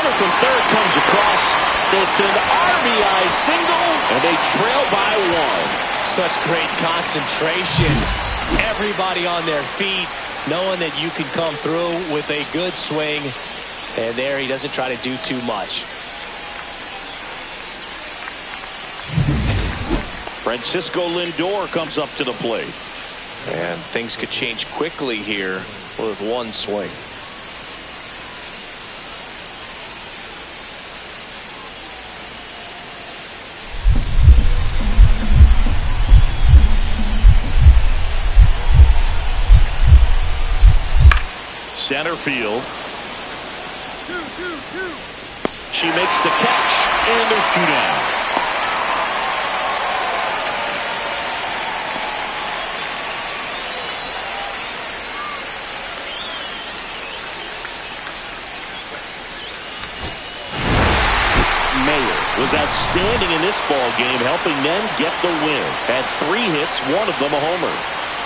runner from third comes across. It's an RBI single, and they trail by one. Such great concentration. Everybody on their feet, knowing that you can come through with a good swing. And there he doesn't try to do too much. Francisco Lindor comes up to the plate. And things could change quickly here with one swing. Center field. She makes the catch, and there's 2 down. Was outstanding in this ball game, helping them get the win. Had 3 hits, one of them a homer.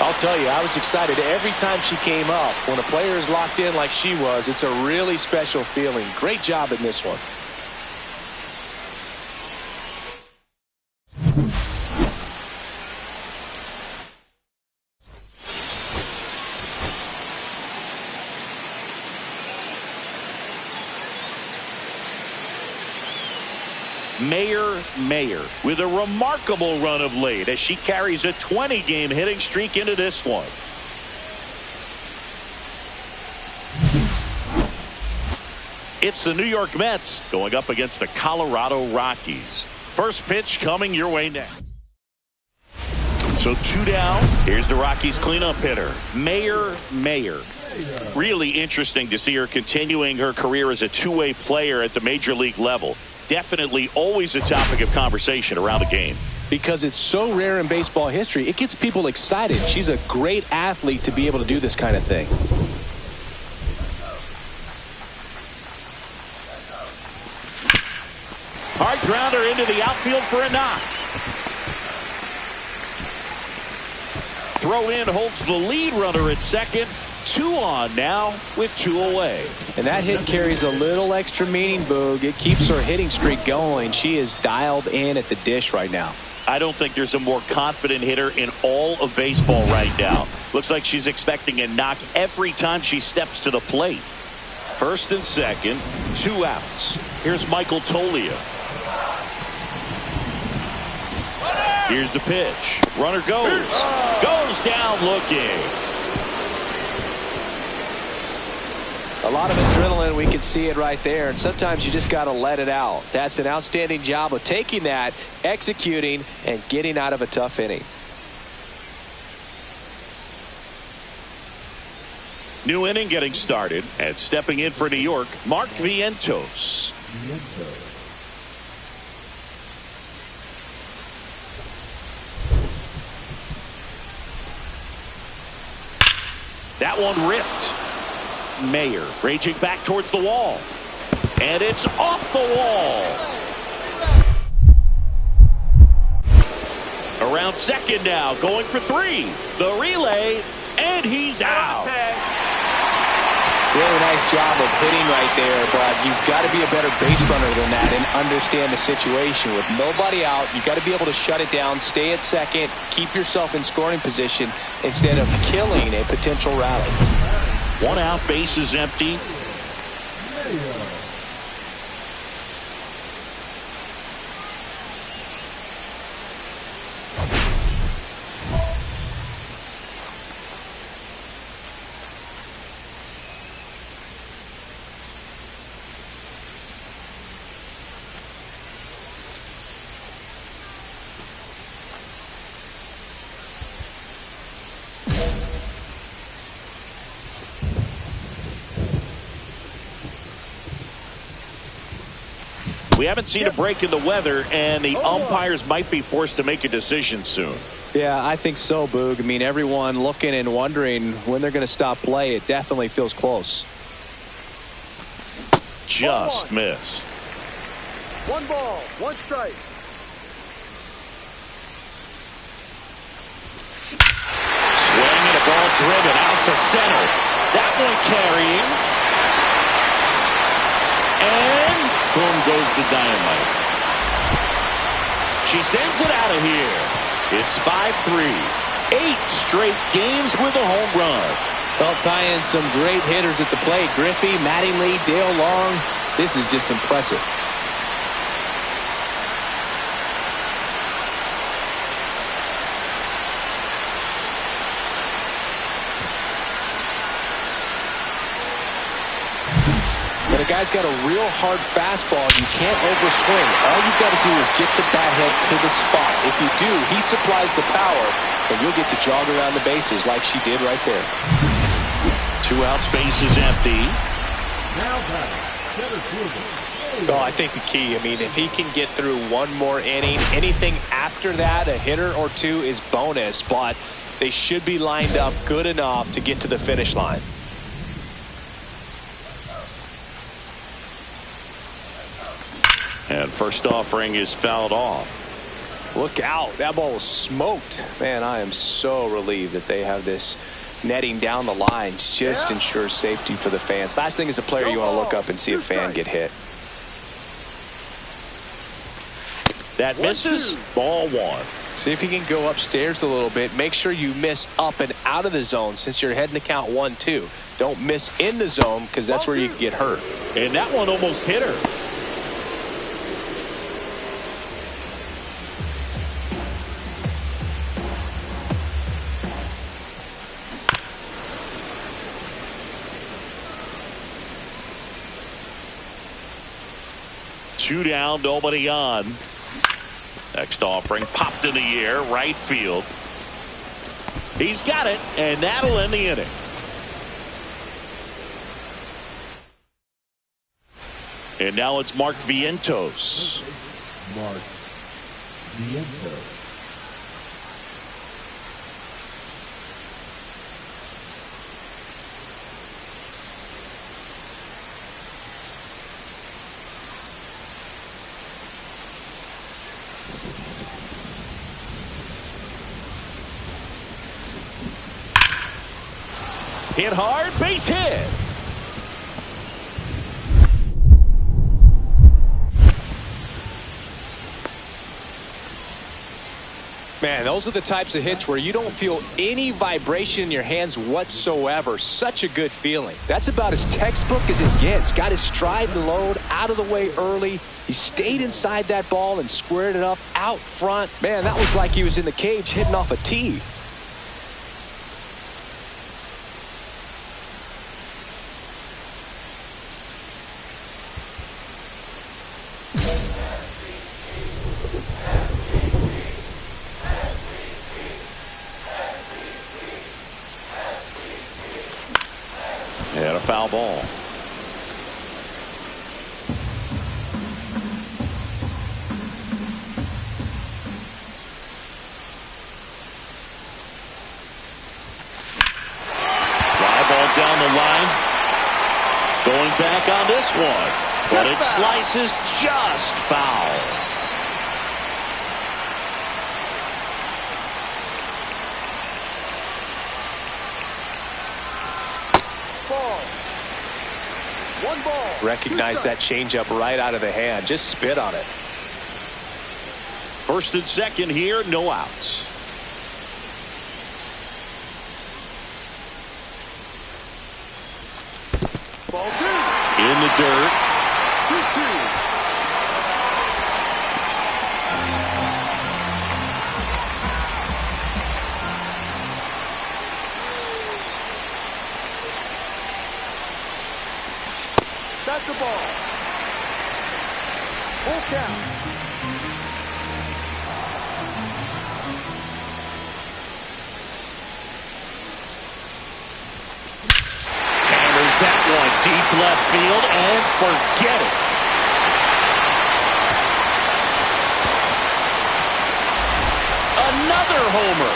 I'll tell you, I was excited every time she came up. When a player is locked in like she was, it's a really special feeling. Great job in this one. Mayer with a remarkable run of late as she carries a 20-game hitting streak into this one. It's the New York Mets going up against the Colorado Rockies. First pitch coming your way next. So 2 down. Here's the Rockies cleanup hitter, Mayer. Really interesting to see her continuing her career as a two-way player at the major league level. Definitely always a topic of conversation around the game. Because it's so rare in baseball history, it gets people excited. She's a great athlete to be able to do this kind of thing. Hard grounder into the outfield for a knock. Throw in holds the lead runner at second. 2 on now with 2 away. And that hit carries a little extra meaning, Boog. It keeps her hitting streak going. She is dialed in at the dish right now. I don't think there's a more confident hitter in all of baseball right now. Looks like she's expecting a knock every time she steps to the plate. First and second, 2 outs. Here's Michael Toglia. Here's the pitch. Runner goes down looking. A lot of adrenaline, we can see it right there, and sometimes you just got to let it out. That's an outstanding job of taking that, executing, and getting out of a tough inning. New inning getting started, and stepping in for New York, Mark Vientos. That one ripped. Mayer raging back towards the wall, and it's off the wall. Around second now, going for 3. The relay, and he's out. Really nice job of hitting right there, but you've got to be a better base runner than that and understand the situation. With nobody out, you've got to be able to shut it down, stay at second, keep yourself in scoring position instead of killing a potential rally. 1 out, bases empty. We haven't seen a break in the weather, and the umpires might be forced to make a decision soon. Yeah, I think so, Boog. I mean, everyone looking and wondering when they're going to stop play. It definitely feels close. Just missed. 1 ball, 1 strike. Swing and a ball driven out to center. That one carrying. And Boom goes the dynamite. She sends it out of here. It's 5-3. 8 straight games with a home run. Well, tying some great hitters at the plate. Griffey, Mattingly, Dale Long. This is just impressive. But a guy's got a real hard fastball. You can't overswing. All you've got to do is get the bat head to the spot. If you do, he supplies the power, and you'll get to jog around the bases like she did right there. 2 outs, base is empty. Now batting, center fielder. Oh, I think the key, I mean, if he can get through one more inning, anything after that, a hitter or two is bonus, but they should be lined up good enough to get to the finish line. And first offering is fouled off. Look out. That ball was smoked. Man, I am so relieved that they have this netting down the lines. Just ensures safety for the fans. Last thing as a player, you want to look up and see a fan get hit. That misses. Ball 1. See if you can go upstairs a little bit. Make sure you miss up and out of the zone since you're heading to count 1-2. Don't miss in the zone because that's where you can get hurt. And that one almost hit her. Two down, nobody on. Next offering popped in the air, right field. He's got it, and that'll end the inning. And now it's Mark Vientos. Mark Vientos. Hit hard, base hit. Man, those are the types of hits where you don't feel any vibration in your hands whatsoever. Such a good feeling. That's about as textbook as it gets. Got his stride and load out of the way early. He stayed inside that ball and squared it up out front. Man, that was like he was in the cage hitting off a tee. And a foul ball. Fly ball down the line. Going back on this one. But it slices just foul. One ball. Recognize that changeup right out of the hand. Just spit on it. First and second here, no outs. Ball 2. In the dirt. 2-2. That's the ball. Full count. Hammers that one deep left field and forget it. Another homer.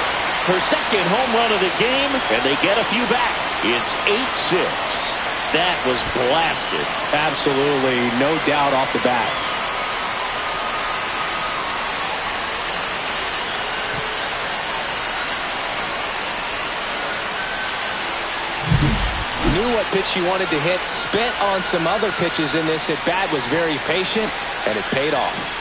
Her second home run of the game, and they get a few back. It's 8-6. That was blasted. Absolutely, no doubt off the bat. knew what pitch he wanted to hit, spent on some other pitches in this at bat, was very patient, and it paid off.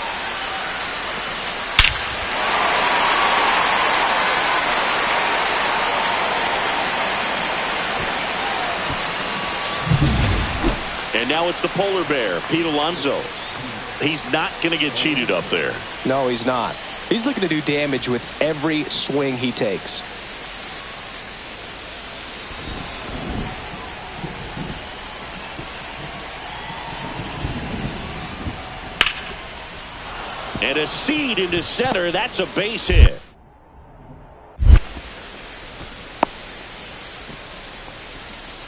And now it's the polar bear, Pete Alonso. He's not going to get cheated up there. No, he's not. He's looking to do damage with every swing he takes. And a seed into center. That's a base hit.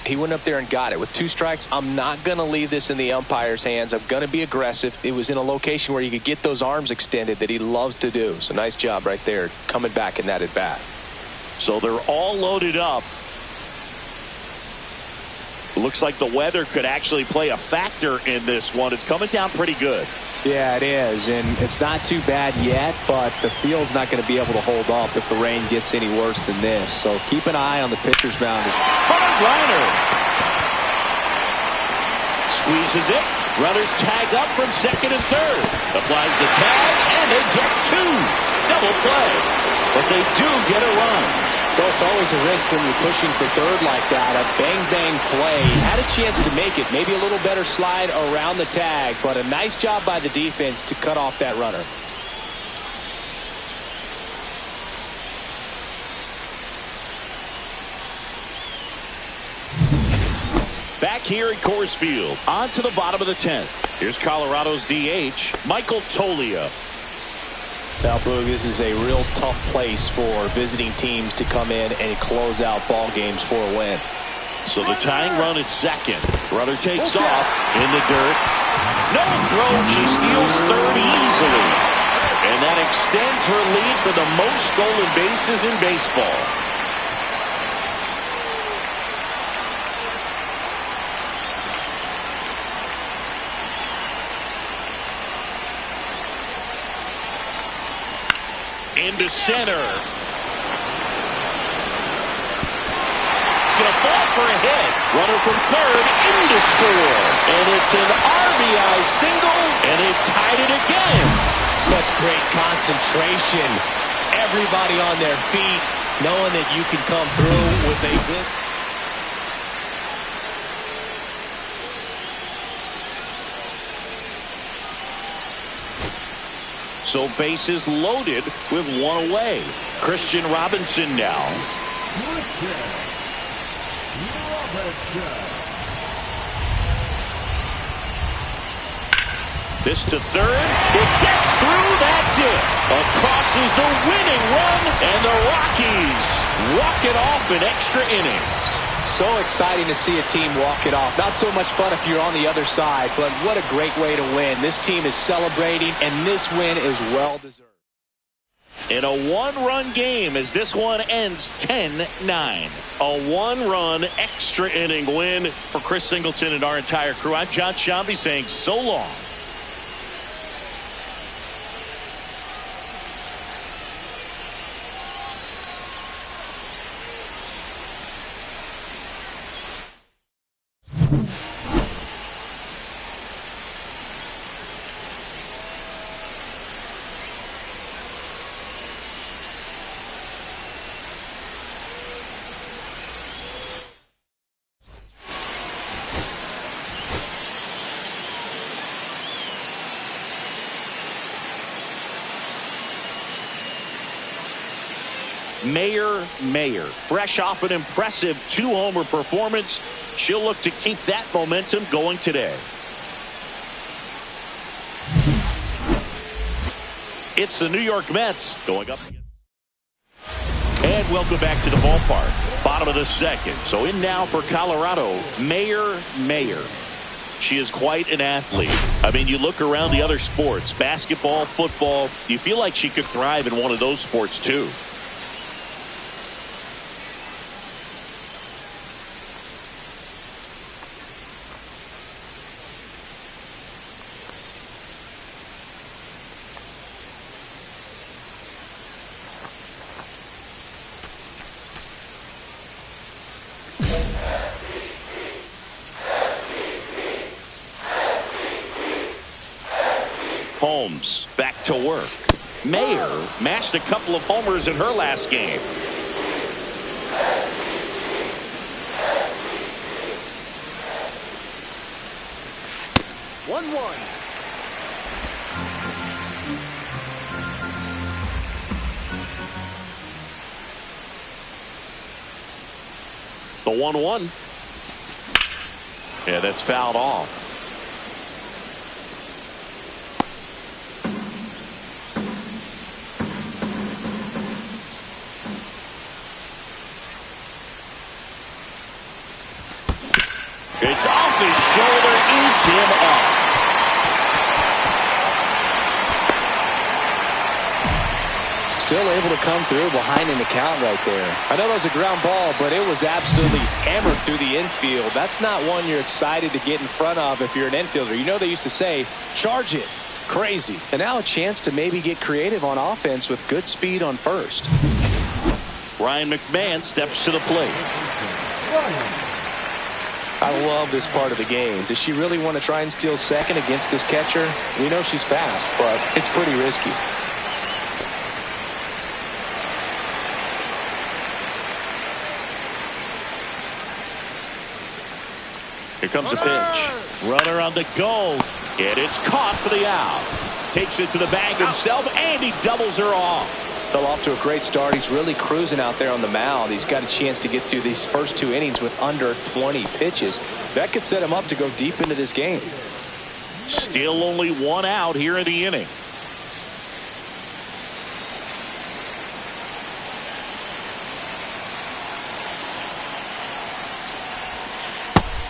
He went up there and got it. With 2 strikes, I'm not going to leave this in the umpire's hands. I'm going to be aggressive. It was in a location where you could get those arms extended that he loves to do. So nice job right there coming back in that at bat. So they're all loaded up. Looks like the weather could actually play a factor in this one. It's coming down pretty good. Yeah, it is, and it's not too bad yet, but the field's not going to be able to hold up if the rain gets any worse than this. So keep an eye on the pitcher's mound. Hard liner. Squeezes it. Runners tag up from second and third. Applies the tag, and they get 2. Double play. But they do get a run. Well, it's always a risk when you're pushing for third like that. A bang-bang play. Had a chance to make it. Maybe a little better slide around the tag, but a nice job by the defense to cut off that runner. Back here at Coors Field, on to the bottom of the 10th. Here's Colorado's DH, Michael Toglia. Now, Boog, this is a real tough place for visiting teams to come in and close out ball games for a win. So the tying run at second. Runner takes off in the dirt. No throw. She steals third easily. And that extends her lead for the most stolen bases in baseball. Into center. It's going to fall for a hit. Runner from third into score. And it's an RBI single, and it tied it again. Such great concentration. Everybody on their feet, knowing that you can come through with a good... So bases loaded with 1 away. Christian Robinson now. This to third. It gets through. That's it. Across is the winning run, and the Rockies walk it off in extra innings. So exciting to see a team walk it off. Not so much fun if you're on the other side, but what a great way to win. This team is celebrating, and this win is well-deserved. In a 1-run game as this one ends 10-9. A 1-run extra inning win for Chris Singleton and our entire crew. I'm John Shambi saying so long. Mayer, fresh off an impressive 2-homer performance. She'll look to keep that momentum going today. It's the New York Mets going up. And welcome back to the ballpark. Bottom of the second. So in now for Colorado, Mayer. She is quite an athlete. I mean, you look around the other sports, basketball, football, you feel like she could thrive in one of those sports too. games back to work. Mayer mashed a couple of homers in her last game. One. The 1-1. Yeah, that's fouled off. It's off his shoulder, eats him up. Still able to come through behind in the count right there. I know that was a ground ball, but it was absolutely hammered through the infield. That's not one you're excited to get in front of if you're an infielder. You know they used to say, charge it. Crazy. And now a chance to maybe get creative on offense with good speed on first. Ryan McMahon steps to the plate. I love this part of the game. Does she really want to try and steal second against this catcher? We know she's fast, but it's pretty risky. Here comes a pitch. Runner on the go. And it's caught for the out. Takes it to the bag himself, and he doubles her off. Fell off to a great start. He's really cruising out there on the mound. He's got a chance to get through these first 2 innings with under 20 pitches. That could set him up to go deep into this game. Still only 1 out here in the inning.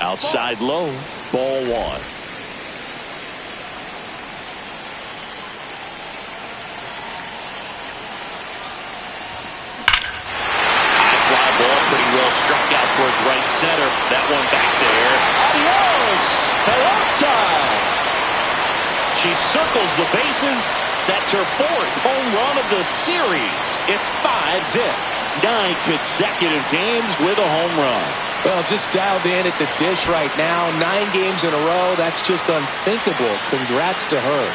Outside low, ball 1. Struck out towards right center. That one back there. Adios! Pelota! She circles the bases. That's her 4th home run of the series. It's 5-zip. 9 consecutive games with a home run. Well, just dialed in at the dish right now. 9 games in a row. That's just unthinkable. Congrats to her.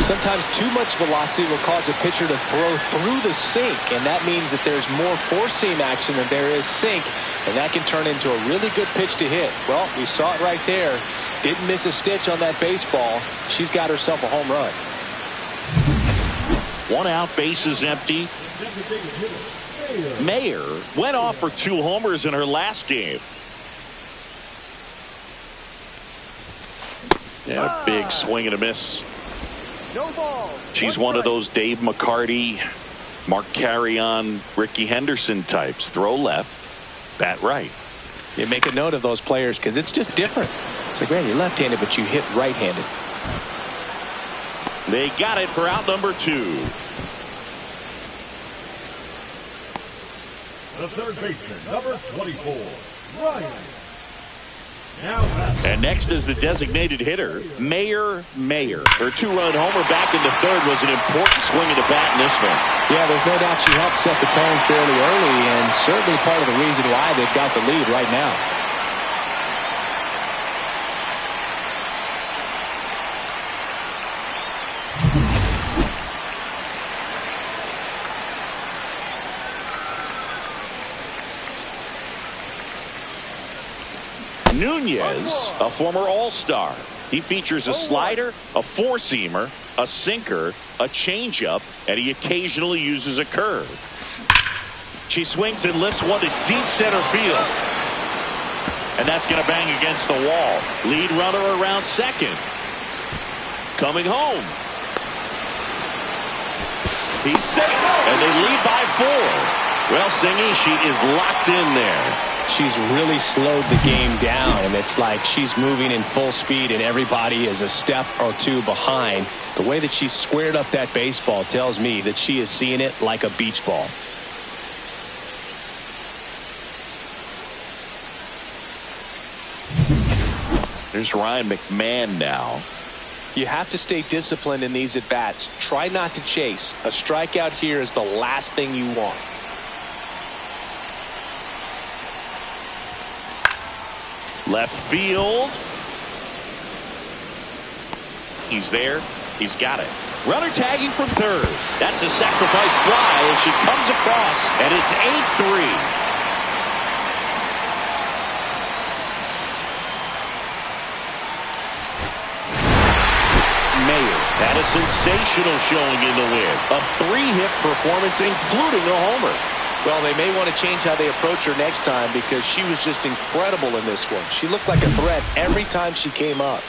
Sometimes too much velocity will cause a pitcher to throw through the sink, and that means that there's more four-seam action than there is sink, and that can turn into a really good pitch to hit. Well, we saw it right there. Didn't miss a stitch on that baseball. She's got herself a home run. 1 out, bases empty. Mayer went off for 2 homers in her last game. Yeah, big swing and a miss. No ball. She's one of those Dave McCarty, Mark Carrion, Ricky Henderson types. Throw left, bat right. You make a note of those players because it's just different. It's like, man, you're left-handed, but you hit right-handed. They got it for out number 2. The third baseman, number 24, Ryan. And next is the designated hitter, Mayer. Her 2-run homer back in the 3rd was an important swing of the bat in this one. Yeah, there's no doubt she helped set the tone fairly early, and certainly part of the reason why they've got the lead right now. Nunez, a former All-Star. He features a slider, a four-seamer, a sinker, a changeup, and he occasionally uses a curve. She swings and lifts one to deep center field. And that's going to bang against the wall. Lead runner around second. Coming home. He's safe, and they lead by 4. Well, Singy, she is locked in there. She's really slowed the game down, and it's like she's moving in full speed and everybody is a step or 2 behind. The way that she squared up that baseball tells me that she is seeing it like a beach ball. There's Ryan McMahon now. You have to stay disciplined in these at-bats. Try not to chase. A strikeout here is the last thing you want. Left field. He's there. He's got it. Runner tagging from third. That's a sacrifice fly as she comes across, and it's 8-3. Had a sensational showing in the win. A 3-hit performance, including a homer. Well, they may want to change how they approach her next time because she was just incredible in this one. She looked like a threat every time she came up.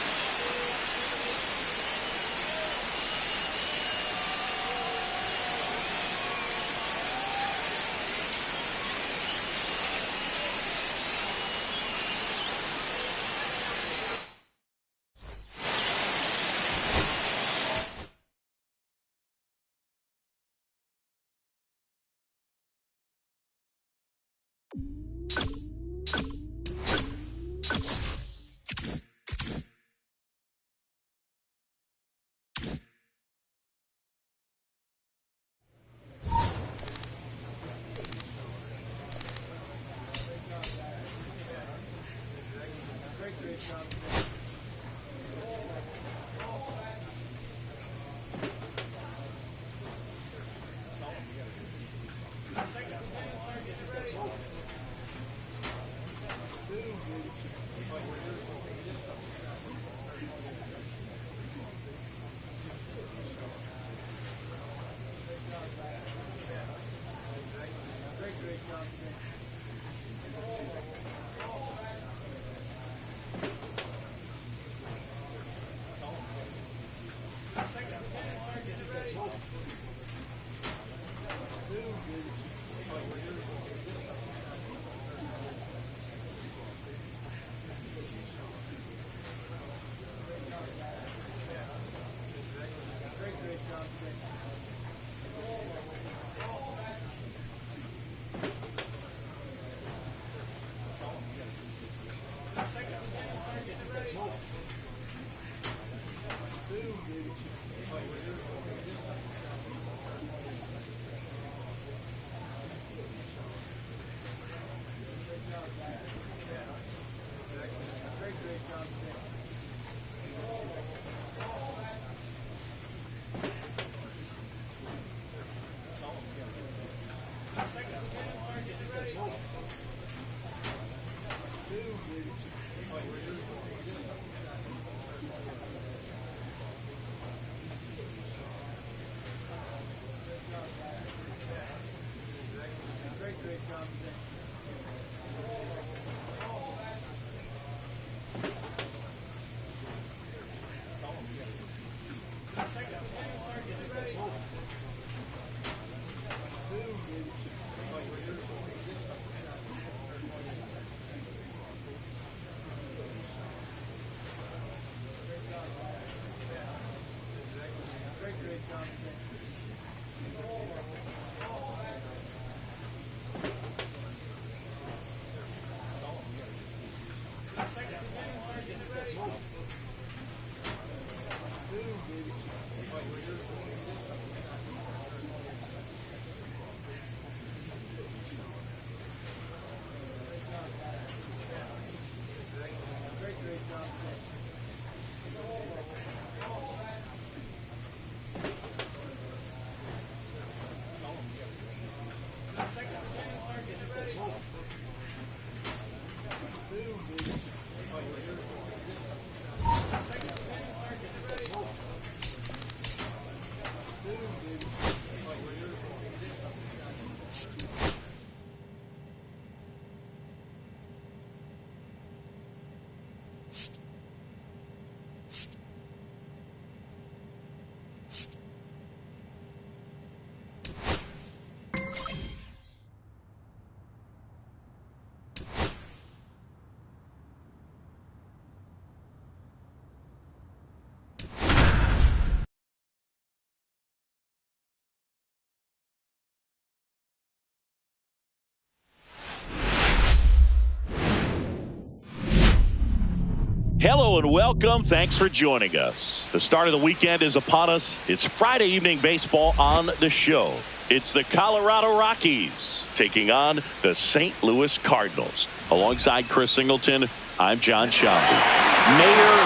Hello and welcome. Thanks for joining us. The start of the weekend is upon us. It's Friday evening baseball on the show. It's the Colorado Rockies taking on the St. Louis Cardinals. Alongside Chris Singleton, I'm John Shambi. Mayor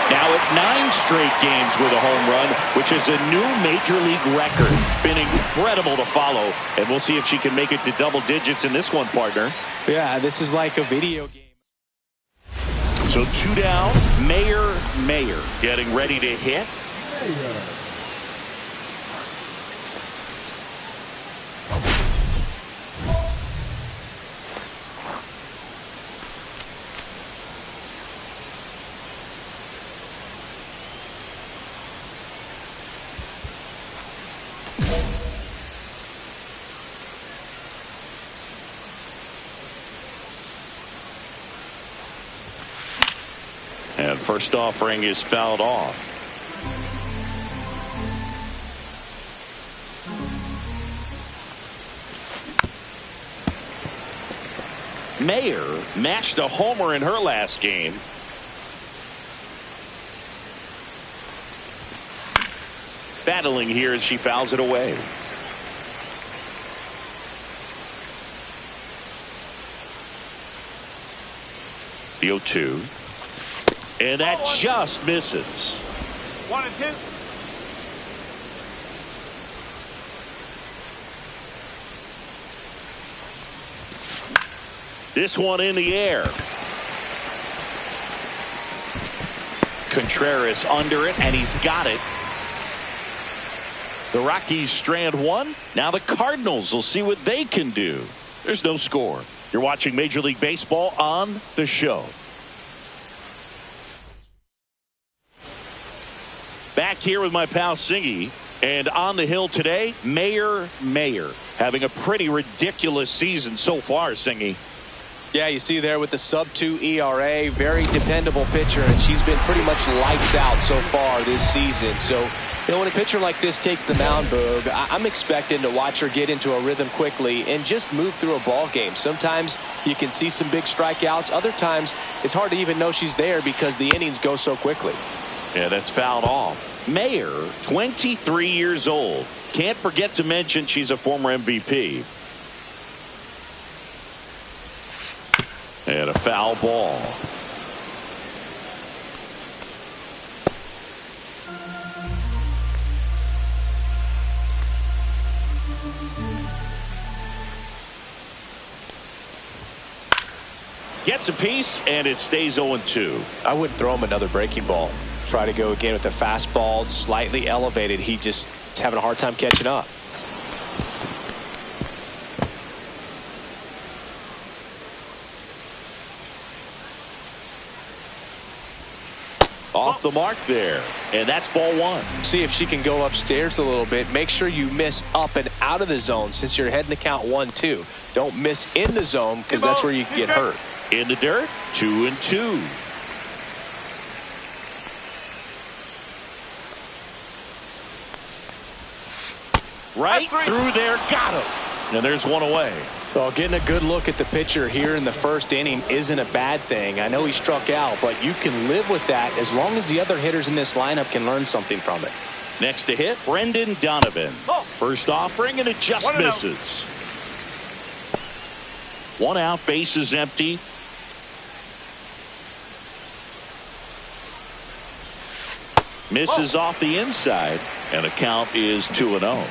now at 9 straight games with a home run, which is a new major league record. Been incredible to follow, and we'll see if she can make it to double digits in this one, partner. Yeah, this is like a video game. So 2 down, Mayor getting ready to hit. And first offering is fouled off. Mayer matched a homer in her last game. Battling here as she fouls it away. The 0-2. And that just misses. 1-2. This one in the air. Contreras under it, and he's got it. The Rockies strand one. Now the Cardinals will see what they can do. There's no score. You're watching Major League Baseball on the show. Back here with my pal Singy, and on the hill today, Mayer having a pretty ridiculous season so far, Singy. Yeah, you see there with the sub-2 ERA, very dependable pitcher, and she's been pretty much lights out so far this season. So, you know, when a pitcher like this takes the mound, Boog, I'm expecting to watch her get into a rhythm quickly and just move through a ball game. Sometimes you can see some big strikeouts. Other times, it's hard to even know she's there because the innings go so quickly. Yeah, that's fouled off. Mayer, 23 years old. Can't forget to mention she's a former MVP. And a foul ball. Gets a piece, and it stays 0-2. I wouldn't throw him another breaking ball. Try to go again with the fastball, slightly elevated. He just is having a hard time catching up. Off the mark there, and that's ball 1. See if she can go upstairs a little bit. Make sure you miss up and out of the zone since you're heading the count 1-2. Don't miss in the zone because that's where you can get hurt. In the dirt, 2-2. Right through there, got him. And there's one away. Well, getting a good look at the pitcher here in the first inning isn't a bad thing. I know he struck out, but you can live with that as long as the other hitters in this lineup can learn something from it. Next to hit, Brendan Donovan. First offering, and it just misses. 1 out, bases empty. Misses off the inside, and the count is 2-0.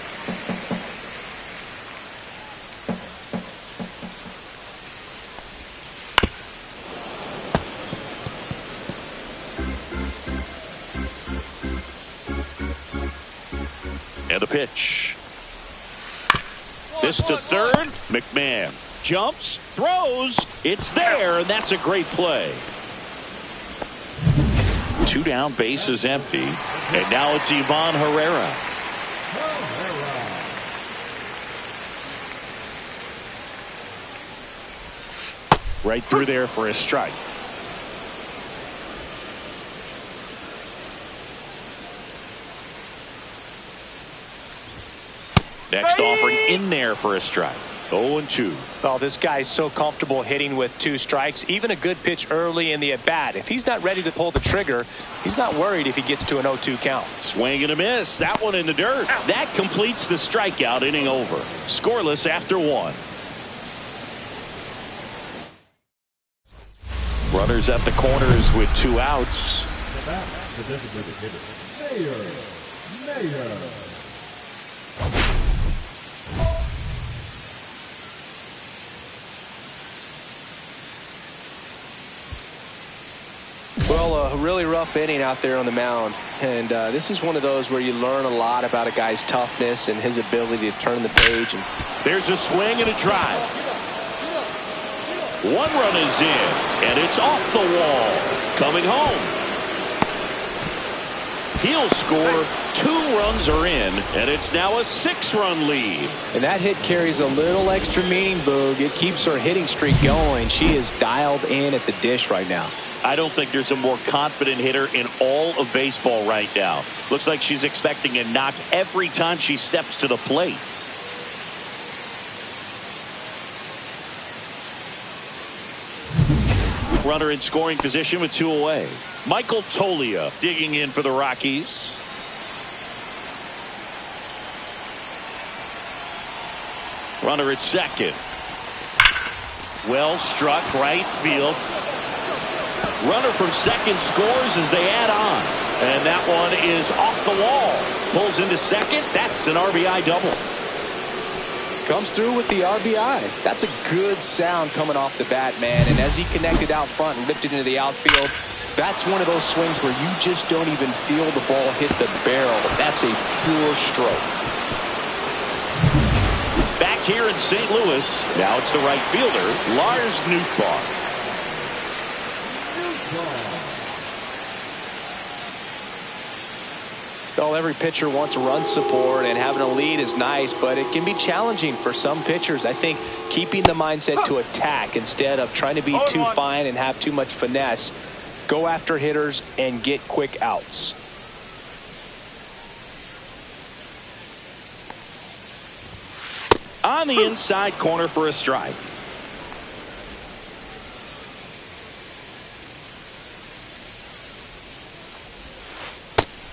And a pitch. This to third. McMahon jumps, throws. It's there, and that's a great play. 2 down, bases empty. And now it's Ivan Herrera. Right through there for a strike. Next offering in there for a strike. 0-2. Oh, this guy's so comfortable hitting with 2 strikes. Even a good pitch early in the at-bat. If he's not ready to pull the trigger, he's not worried if he gets to an 0-2 count. Swing and a miss. That one in the dirt. That completes the strikeout. Inning over. Scoreless after 1. Runners at the corners with 2 outs. Back to designated hitter, Mayer. Well, a really rough inning out there on the mound. And this is one of those where you learn a lot about a guy's toughness and his ability to turn the page. And there's a swing and a drive. 1 run is in, and it's off the wall. Coming home. He'll score. 2 runs are in, and it's now a 6-run lead. And that hit carries a little extra meaning, Boog. It keeps her hitting streak going. She is dialed in at the dish right now. I don't think there's a more confident hitter in all of baseball right now. Looks like she's expecting a knock every time she steps to the plate. Runner in scoring position with 2 away. Michael Tolia digging in for the Rockies. Runner at second. Well struck right field. Runner from second scores as they add on. And that one is off the wall. Pulls into second. That's an RBI double. Comes through with the RBI. That's a good sound coming off the bat, man. And as he connected out front and lifted into the outfield, that's one of those swings where you just don't even feel the ball hit the barrel. That's a pure stroke. Back here in St. Louis, now it's the right fielder, Lars Nootbaar. Well, every pitcher wants run support, and having a lead is nice, but it can be challenging for some pitchers. I think keeping the mindset to attack instead of trying to be too fine and have too much finesse. Go after hitters and get quick outs. On the inside corner for a strike.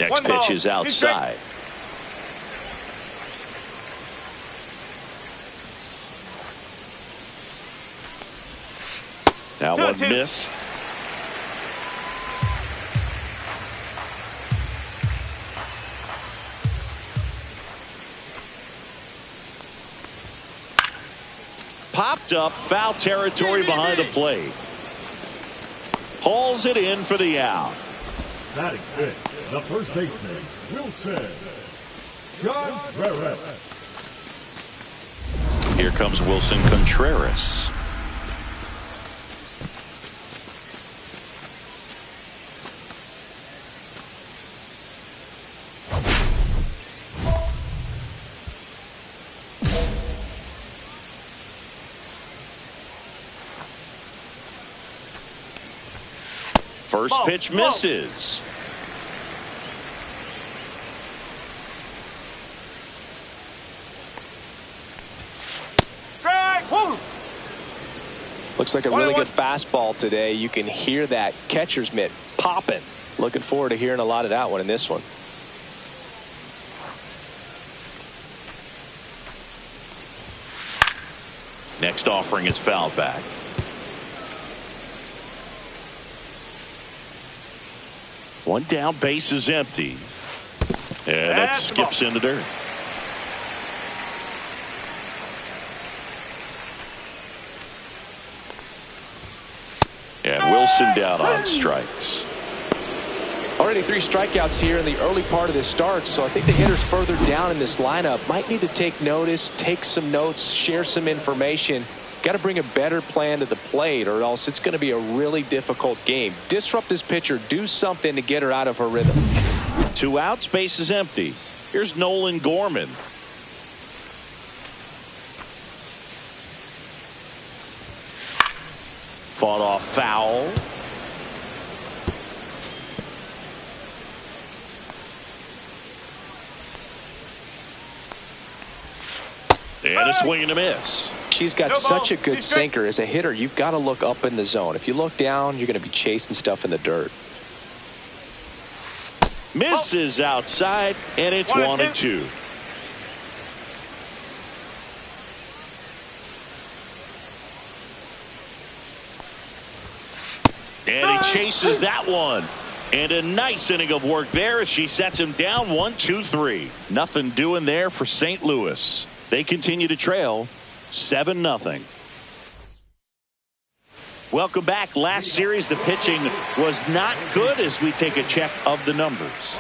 Next pitch is outside. That one missed. Popped up, foul territory behind the plate. Hauls it in for the out. Batting fifth, the first baseman, Wilson Contreras. Here comes Wilson Contreras. First pitch misses. Looks like a really good fastball today. You can hear that catcher's mitt popping. Looking forward to hearing a lot of that one in this one. Next offering is fouled back. One down, base is empty. And that skips in the dirt. And Wilson down on strikes. Already 3 strikeouts here in the early part of this start, so I think the hitters further down in this lineup might need to take notice, take some notes, share some information. Got to bring a better plan to the plate, or else it's going to be a really difficult game. Disrupt this pitcher, do something to get her out of her rhythm. 2 outs, base is empty. Here's Nolan Gorman. Fought off foul. And a swing and a miss. She's got such a good sinker. As a hitter, you've got to look up in the zone. If you look down, you're going to be chasing stuff in the dirt. Misses outside, and it's 1-2. And he chases that one. And a nice inning of work there as she sets him down 1-2-3. Nothing doing there for St. Louis. They continue to trail 7-0. Welcome back. Last series, the pitching was not good as we take a check of the numbers.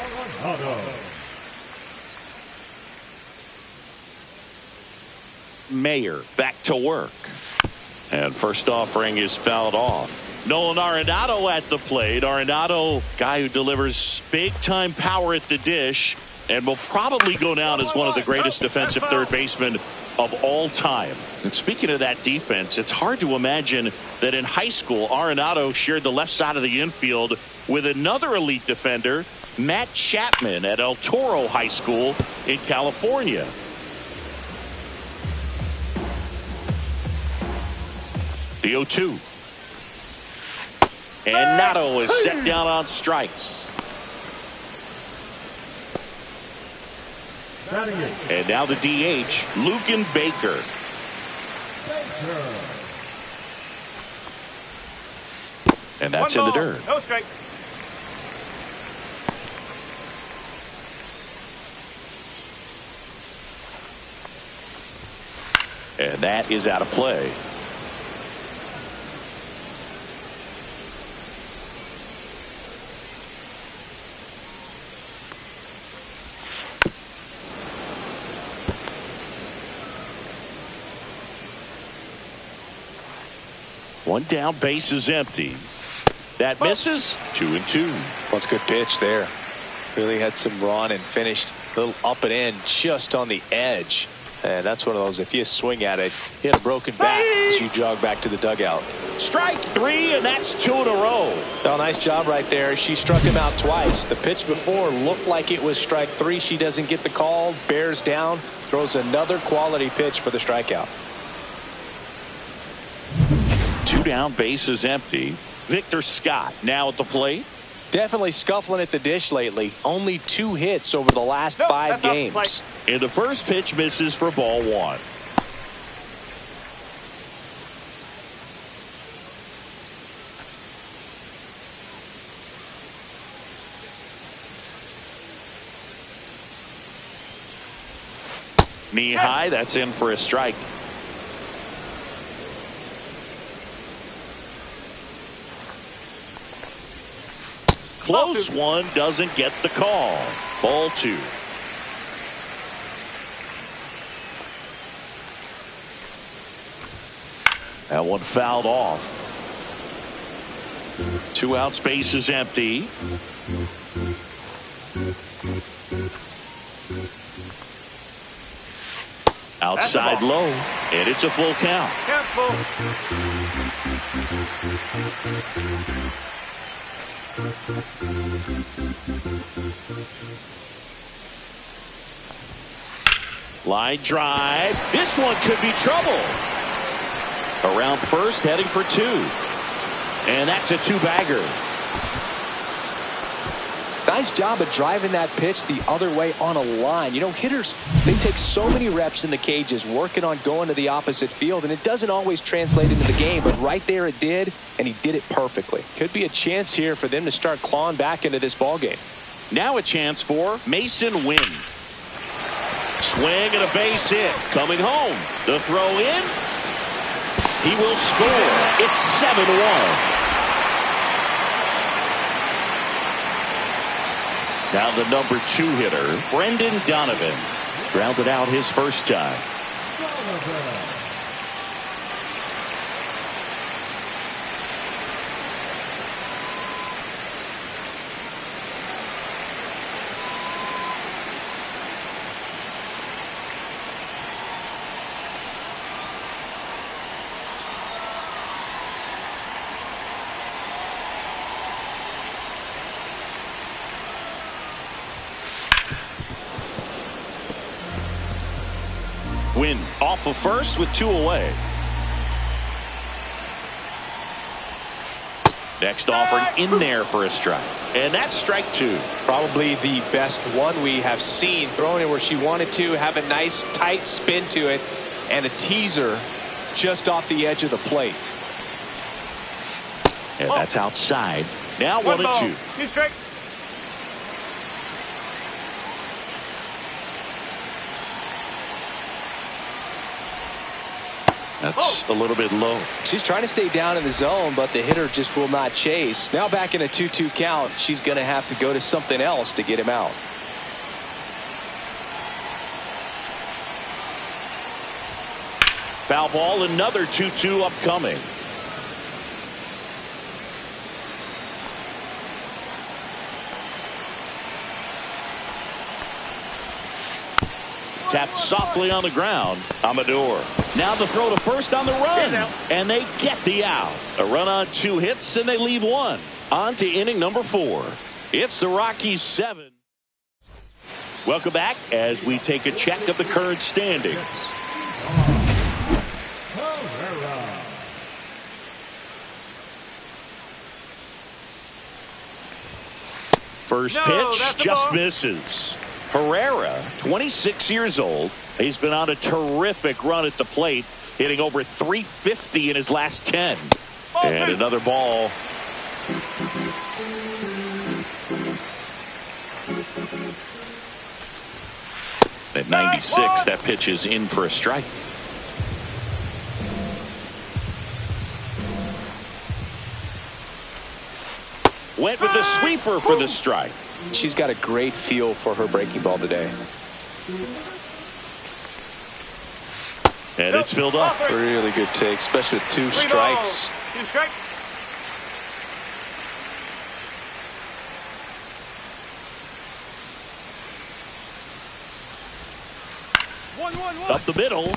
Mayer back to work. And first offering is fouled off. Nolan Arenado at the plate. Arenado, guy who delivers big-time power at the dish and will probably go down as one of the greatest defensive third basemen of all time. And speaking of that defense, it's hard to imagine that in high school, Arenado shared the left side of the infield with another elite defender, Matt Chapman, at El Toro High School in California. The 0-2. And Nato is set down on strikes. And now the DH, Lucan Baker. And that's in the dirt. No strike. And that is out of play. One down, base is empty. That misses. 2-2. That's a good pitch there. Really had some run and finished a little up and in just on the edge. And that's one of those, if you swing at it, hit a broken back as you jog back to the dugout. Strike 3, and that's 2 in a row. Well, nice job right there. She struck him out twice. The pitch before looked like it was strike 3. She doesn't get the call, bears down, throws another quality pitch for the strikeout. 2 down, base is empty. Victor Scott now at the plate. Definitely scuffling at the dish lately. Only 2 hits over the last 5 games. And the first pitch misses for ball 1. Knee high, that's in for a strike. Close one, doesn't get the call. Ball 2. That one fouled off. 2 out, space is empty. Outside low, and it's a full count. Careful. Line drive. This one could be trouble. Around first, heading for 2. And that's a 2-bagger. Nice job of driving that pitch the other way on a line. You know, hitters, they take so many reps in the cages working on going to the opposite field, and it doesn't always translate into the game, but right there it did, and he did it perfectly. Could be a chance here for them to start clawing back into this ball game. Now a chance for Mason Wynn. Swing and a base hit. Coming home. The throw in. He will score. It's 7-1. Now the number 2 hitter, Brendan Donovan. Grounded out his first time. Win off of first with 2 away. Next offering in there for a strike. And that's strike 2. Probably the best one we have seen. Throwing it where she wanted to, have a nice tight spin to it, and a teaser just off the edge of the plate. And that's outside. Now 1-2. 2 strike. That's a little bit low. She's trying to stay down in the zone, but the hitter just will not chase. Now back in a 2-2 count, she's going to have to go to something else to get him out. Foul ball, another 2-2 upcoming. Tapped softly on the ground. Amador. Now the throw to first on the run. And they get the out. A run on 2 hits, and they leave 1. On to inning number 4. It's the Rockies 7. Welcome back as we take a check of the current standings. First pitch just misses. Herrera, 26 years old. He's been on a terrific run at the plate, hitting over 350 in his last 10. And another ball. At 96, that pitch is in for a strike. Went with the sweeper for the strike. She's got a great feel for her breaking ball today. And it's filled up. Really good take, especially with 2 strikes. 2 strikes. Up the middle.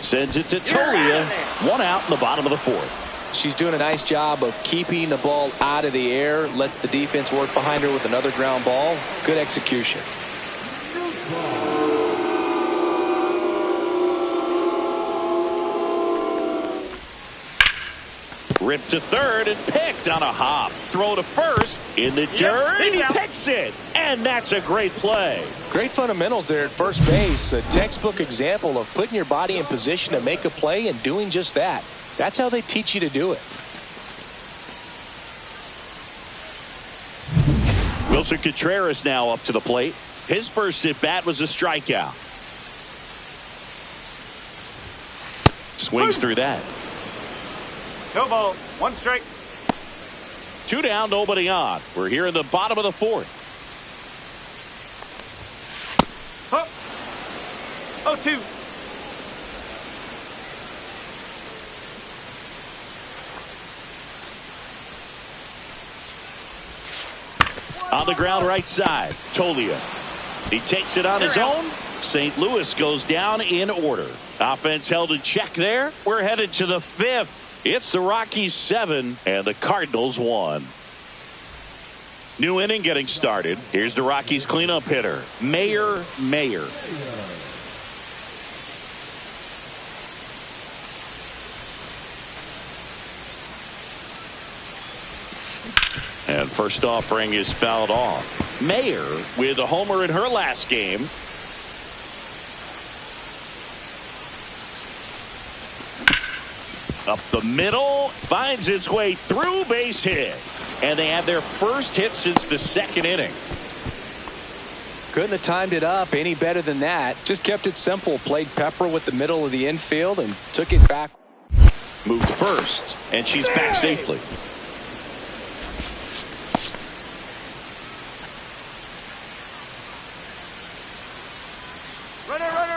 Sends it to Tolia. 1 out in the bottom of the 4th. She's doing a nice job of keeping the ball out of the air. Lets the defense work behind her with another ground ball. Good execution. Ripped to third and picked on a hop. Throw to first in the dirt. And he picks it. And that's a great play. Great fundamentals there at first base. A textbook example of putting your body in position to make a play and doing just that. That's how they teach you to do it. Wilson Contreras now up to the plate. His first at bat was a strikeout. Swings through that. No ball. 1 strike. 2 down, nobody on. We're here in the bottom of the 4th. Oh. 0-2. On the ground right side, Tolia. He takes it on his own. St. Louis goes down in order. Offense held in check there. We're headed to the 5th. It's the Rockies 7 and the Cardinals 1. New inning getting started. Here's the Rockies cleanup hitter, Mayer. And first offering is fouled off. Mayer with a homer in her last game. Up the middle, finds its way through, base hit. And they have their first hit since the 2nd inning. Couldn't have timed it up any better than that. Just kept it simple. Played pepper with the middle of the infield and took it back. Moved first, and she's back safely.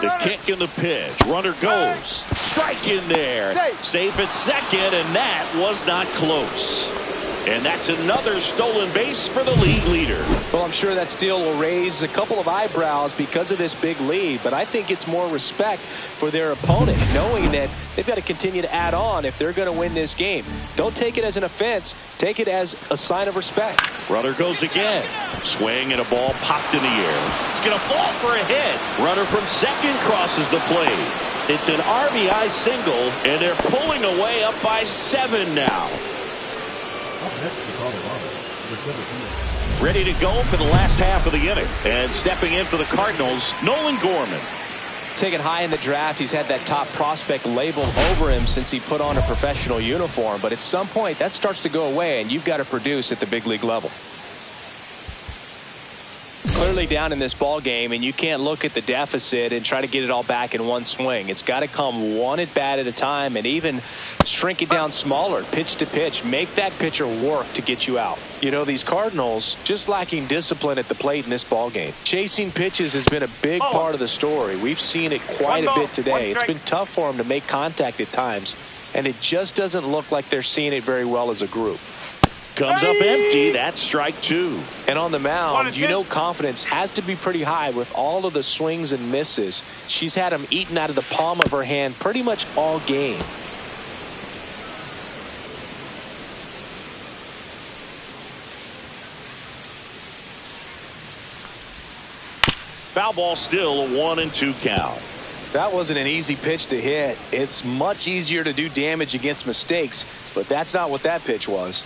The kick and the pitch. Runner goes. Strike in there. Safe at second, and that was not close. And that's another stolen base for the league leader. Well, I'm sure that steal will raise a couple of eyebrows because of this big lead, but I think it's more respect for their opponent, knowing that they've got to continue to add on if they're going to win this game. Don't take it as an offense. Take it as a sign of respect. Runner goes again. Swing and a ball popped in the air. It's going to fall for a hit. Runner from second crosses the plate. It's an RBI single, and they're pulling away up by 7 now. Ready to go for the last half of the inning. And stepping in for the Cardinals, Nolan Gorman. Taken high in the draft, he's had that top prospect labeled over him since he put on a professional uniform. But at some point, that starts to go away, and you've got to produce at the big league level. Clearly down in this ball game, and you can't look at the deficit and try to get it all back in one swing. It's got to come one at bat at a time, and even shrink it down smaller, pitch to pitch. Make that pitcher work to get you out. You know, these Cardinals just lacking discipline at the plate in this ball game. Chasing pitches has been a big part of the story. We've seen it quite a bit today. It's been tough for them to make contact at times, and it just doesn't look like they're seeing it very well as a group. Comes up empty. That's strike two. And on the mound, you know confidence has to be pretty high with all of the swings and misses. She's had them eaten out of the palm of her hand pretty much all game. Foul ball, still a 1-2 count. That wasn't an easy pitch to hit. It's much easier to do damage against mistakes, but that's not what that pitch was.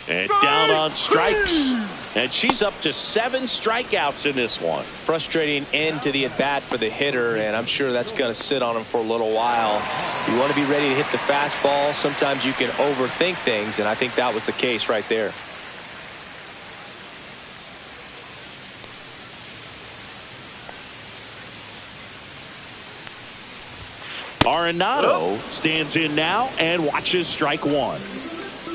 And down on strikes. And she's up to 7 strikeouts in this one. Frustrating end to the at-bat for the hitter, and I'm sure that's going to sit on him for a little while. You want to be ready to hit the fastball. Sometimes you can overthink things, and I think that was the case right there. Arenado stands in now and watches strike one.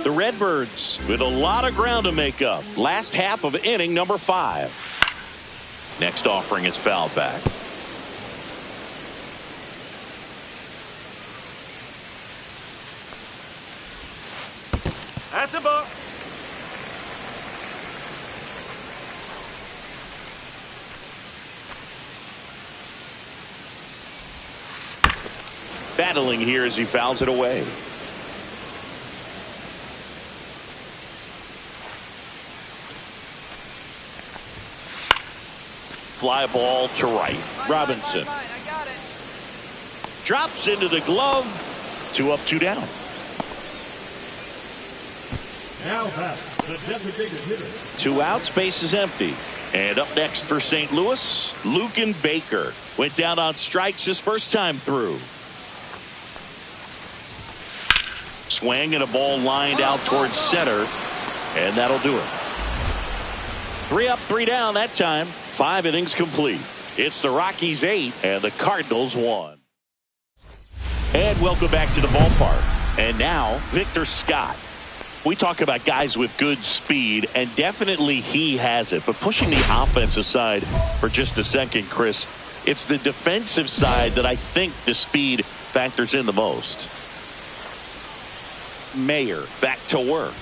The Redbirds with a lot of ground to make up. Last half of inning number 5. Next offering is fouled back. That's a ball. Battling here as he fouls it away. Fly ball to right. Robinson drops into the glove. 2 up, 2 down. Now back, the designated hitter. 2 outs, base is empty. And up next for St. Louis, Lucan Baker. Went down on strikes his first time through. Swing and a ball lined out towards center. And that'll do it. 3 up, 3 down that time. 5 innings complete. It's the Rockies 8 and the Cardinals 1. And welcome back to the ballpark. And now Victor Scott. We talk about guys with good speed, and definitely he has it. But pushing the offense aside for just a second, Chris, it's the defensive side that I think the speed factors in the most. Mayer back to work.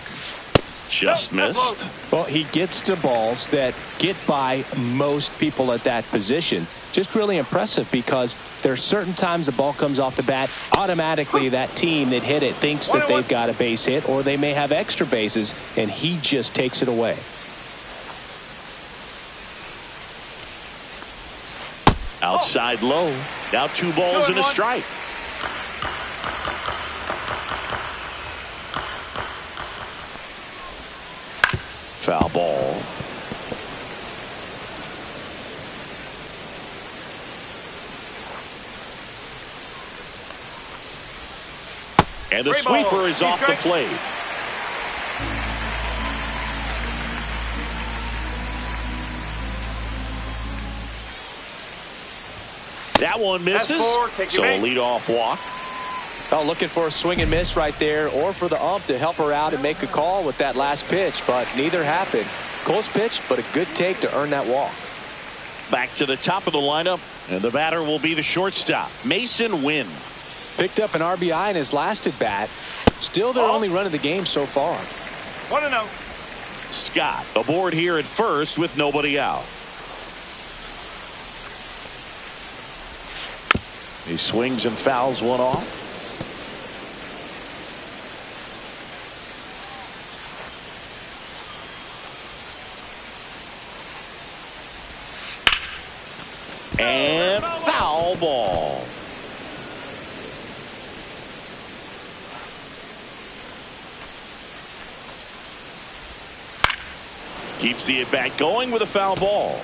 Just missed. Well, he gets to balls that get by most people at that position. Just really impressive because there are certain times the ball comes off the bat, automatically that team that hit it thinks that they've got a base hit, or they may have extra bases, and he just takes it away. Outside low. Now 2 balls and a strike. Foul ball. And the sweeper is off the plate. That one misses. So a leadoff walk. Oh, looking for a swing and miss right there, or for the ump to help her out and make a call with that last pitch, but neither happened. Close pitch, but a good take to earn that walk. Back to the top of the lineup, and the batter will be the shortstop, Mason Wynn. Picked up an RBI in his last at bat. Still their only run of the game so far. 1-0. Scott aboard here at first with nobody out. He swings and fouls one off. And foul ball. Keeps the at-bat going with a foul ball.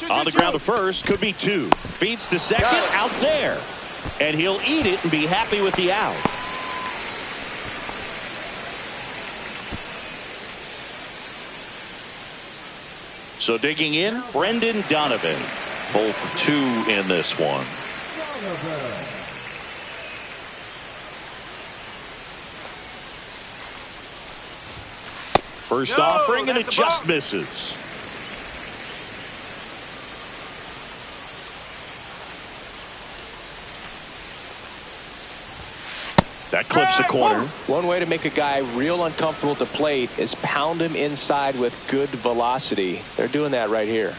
On the ground to first, could be two. Feeds to second, out there. And he'll eat it and be happy with the out. So digging in, Brendan Donovan. 0 for 2 in this one. First offering, and it just misses. That clips the corner. One way to make a guy real uncomfortable at the plate is pound him inside with good velocity. They're doing that right here.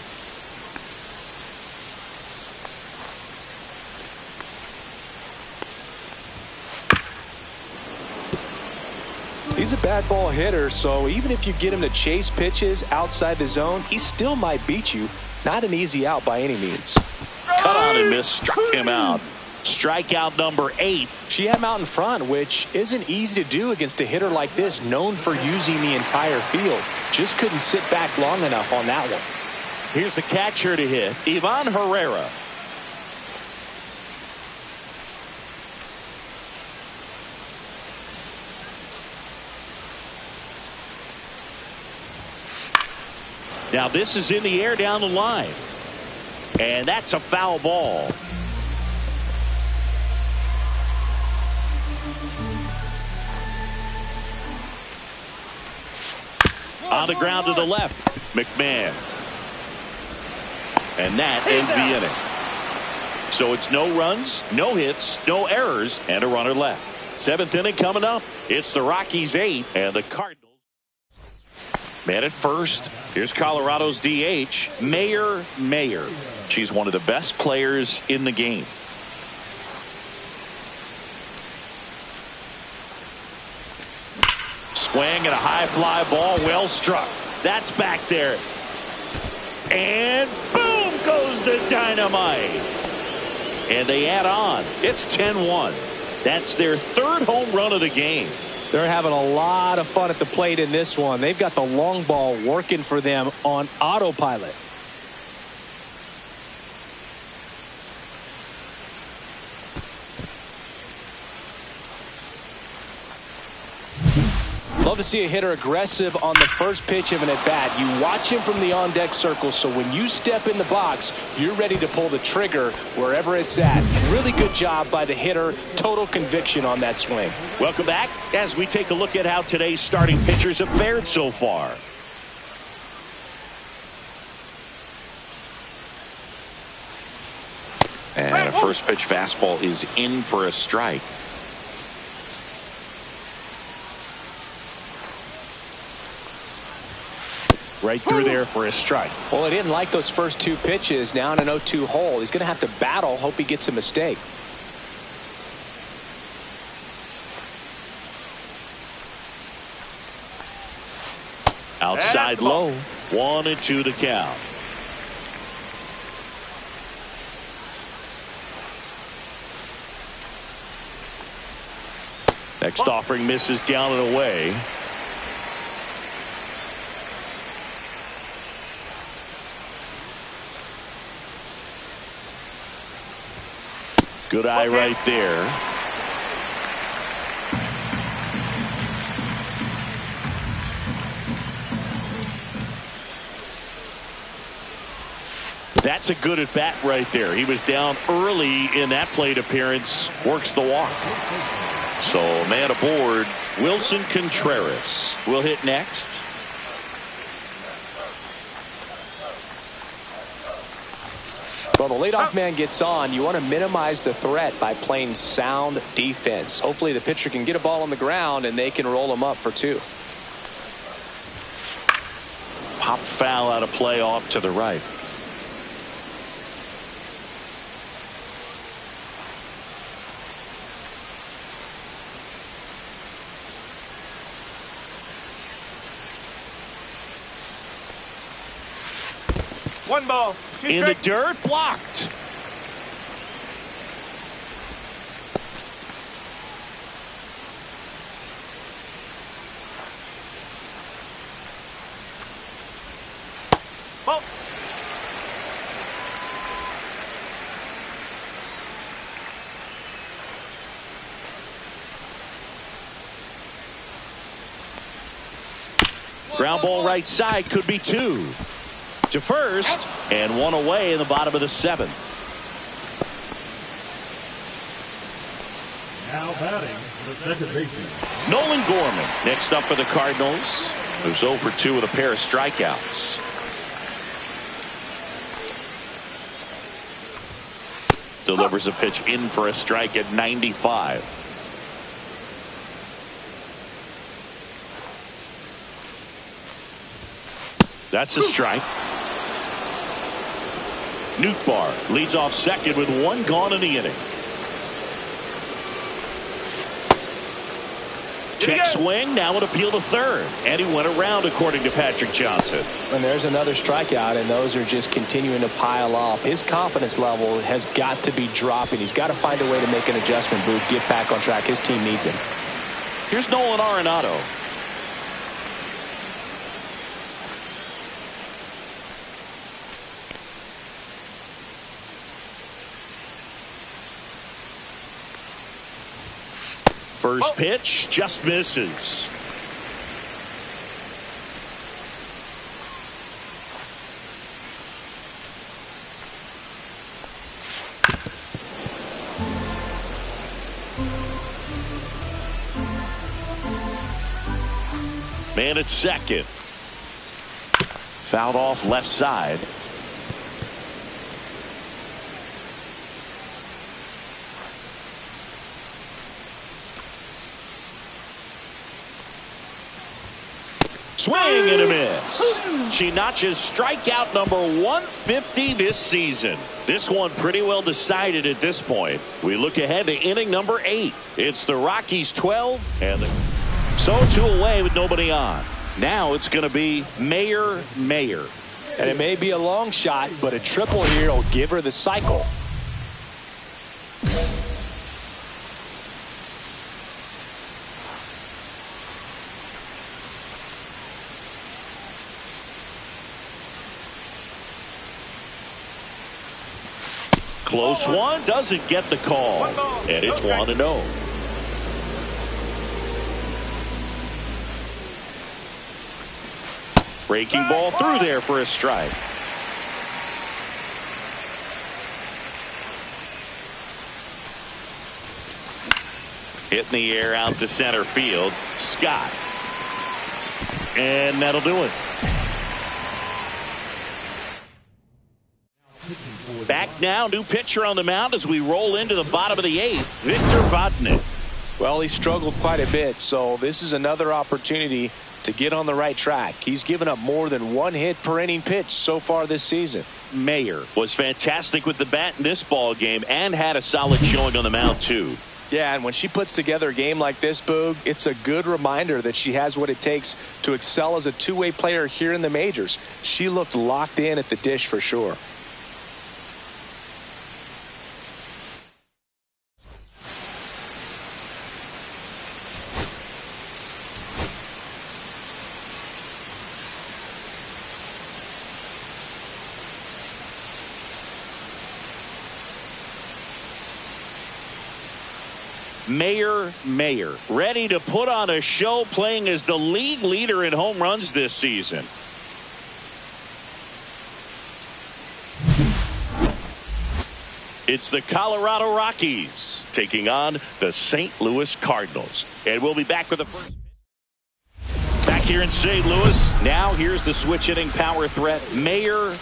He's a bad ball hitter, so even if you get him to chase pitches outside the zone, he still might beat you. Not an easy out by any means. Cut on and miss, struck him out. Strikeout number 8. She had him out in front, which isn't easy to do against a hitter like this, known for using the entire field. Just couldn't sit back long enough on that one. Here's the catcher to hit, Ivan Herrera. Now this is in the air down the line. And that's a foul ball. On the ground to the left, McMahon. And that ends the inning. So it's no runs, no hits, no errors, and a runner left. 7th inning coming up. It's the Rockies 8 and the Cardinals. Man at first. Here's Colorado's DH, Mayer. She's one of the best players in the game. Swing and a high fly ball, well struck. That's back there. And boom goes the dynamite. And they add on. It's 10-1. That's their 3rd home run of the game. They're having a lot of fun at the plate in this one. They've got the long ball working for them on autopilot. Love to see a hitter aggressive on the first pitch of an at-bat. You watch him from the on-deck circle, so when you step in the box, you're ready to pull the trigger wherever it's at. Really good job by the hitter. Total conviction on that swing. Welcome back as we take a look at how today's starting pitchers have fared so far. And a first pitch fastball is in for a strike. Right through there for a strike. Well, he didn't like those first 2 pitches. Now in an 0-2 hole. He's going to have to battle. Hope he gets a mistake. Outside low. 1-2 to count. Next offering misses down and away. Good eye right there. That's a good at bat right there. He was down early in that plate appearance. Works the walk. So man aboard, Wilson Contreras will hit next. Well, the leadoff man gets on. You want to minimize the threat by playing sound defense. Hopefully the pitcher can get a ball on the ground and they can roll him up for 2. Pop foul out of play off to the right. 1 ball. 2 In the strikes. dirt, blocked. Ball. Ground ball right side, could be 2. To first, and 1 away in the bottom of the 7th. Now batting, the second baseman. Nolan Gorman next up for the Cardinals, who's 0 for 2 with a pair of strikeouts. Delivers a pitch in for a strike at 95. That's a strike. Nootbaar leads off second with 1 gone in the inning. Check swing, now an appeal to third. And he went around, according to Patrick Johnson. And there's another strikeout, and those are just continuing to pile up. His confidence level has got to be dropping. He's got to find a way to make an adjustment, Boog, get back on track. His team needs him. Here's Nolan Arenado. First pitch just misses. Man at second. Fouled off left side. Swing and a miss. She notches strikeout number 150 this season. This one pretty well decided at this point. We look ahead to inning number 8. It's the Rockies 12 and so 2 away with nobody on. Now it's going to be Mayer. And it may be a long shot, but a triple here will give her the cycle. Close one, doesn't get the call. And it's 1-0. Breaking ball through there for a strike. Hit in the air out to center field. Scott. And that'll do it. Back now, new pitcher on the mound as we roll into the bottom of the 8th. Victor Vodnik. Well, he struggled quite a bit, so this is another opportunity to get on the right track. He's given up more than 1 hit per inning pitch so far this season. Mayer was fantastic with the bat in this ball game and had a solid showing on the mound too. Yeah, and when she puts together a game like this, Boog, it's a good reminder that she has what it takes to excel as a two-way player here in the majors. She looked locked in at the dish for sure. Mayer, ready to put on a show, playing as the league leader in home runs this season. It's the Colorado Rockies taking on the St. Louis Cardinals. And we'll be back with the first. Back here in St. Louis, now here's the switch-hitting power threat, Mayer.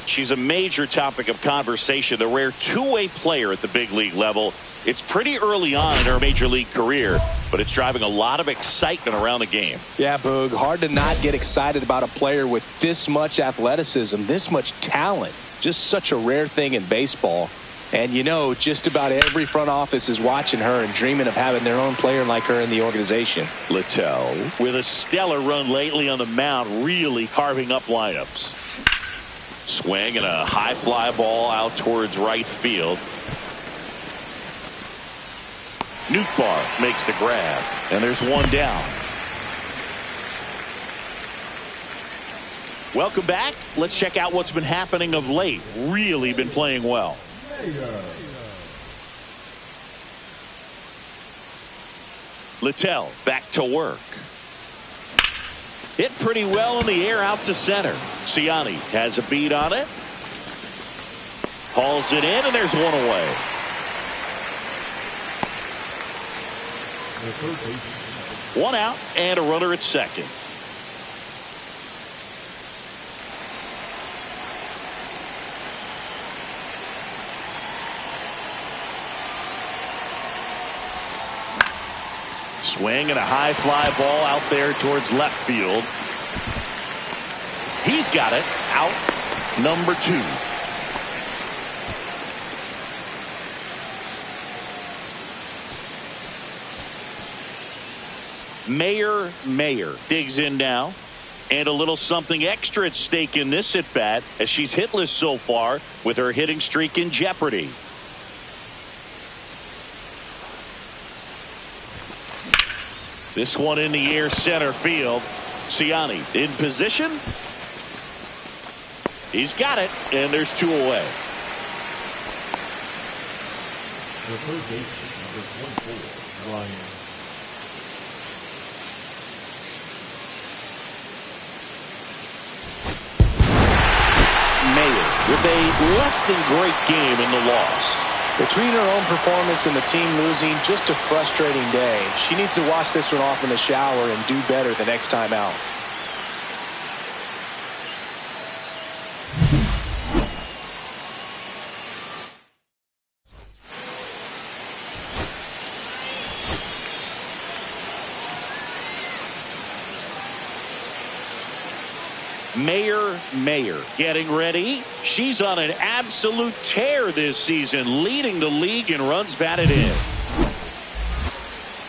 She's a major topic of conversation, the rare two-way player at the big league level. It's pretty early on in her major league career, but it's driving a lot of excitement around the game. Yeah, Boog, hard to not get excited about a player with this much athleticism, this much talent. Just such a rare thing in baseball. And, you know, just about every front office is watching her and dreaming of having their own player like her in the organization. Littell, with a stellar run lately on the mound, really carving up lineups. Swing and a high fly ball out towards right field. Nootbaar makes the grab, and there's one down. Welcome back. Let's check out what's been happening of late. Really been playing well. Littell back to work. Hit pretty well in the air out to center. Siani has a beat on it. Hauls it in, and there's one away. One out and a runner at second. Swing and a high fly ball out there towards left field. He's got it. Out number 2. Mayer digs in now. And a little something extra at stake in this at bat as she's hitless so far with her hitting streak in jeopardy. This one in the air center field. Siani in position. He's got it, and there's 2 away. The third baseman, number 24, Ryan. Mayer with a less than great game in the loss. Between her own performance and the team losing, just a frustrating day. She needs to wash this one off in the shower and do better the next time out. Mayer getting ready. She's on an absolute tear this season, leading the league in runs batted in.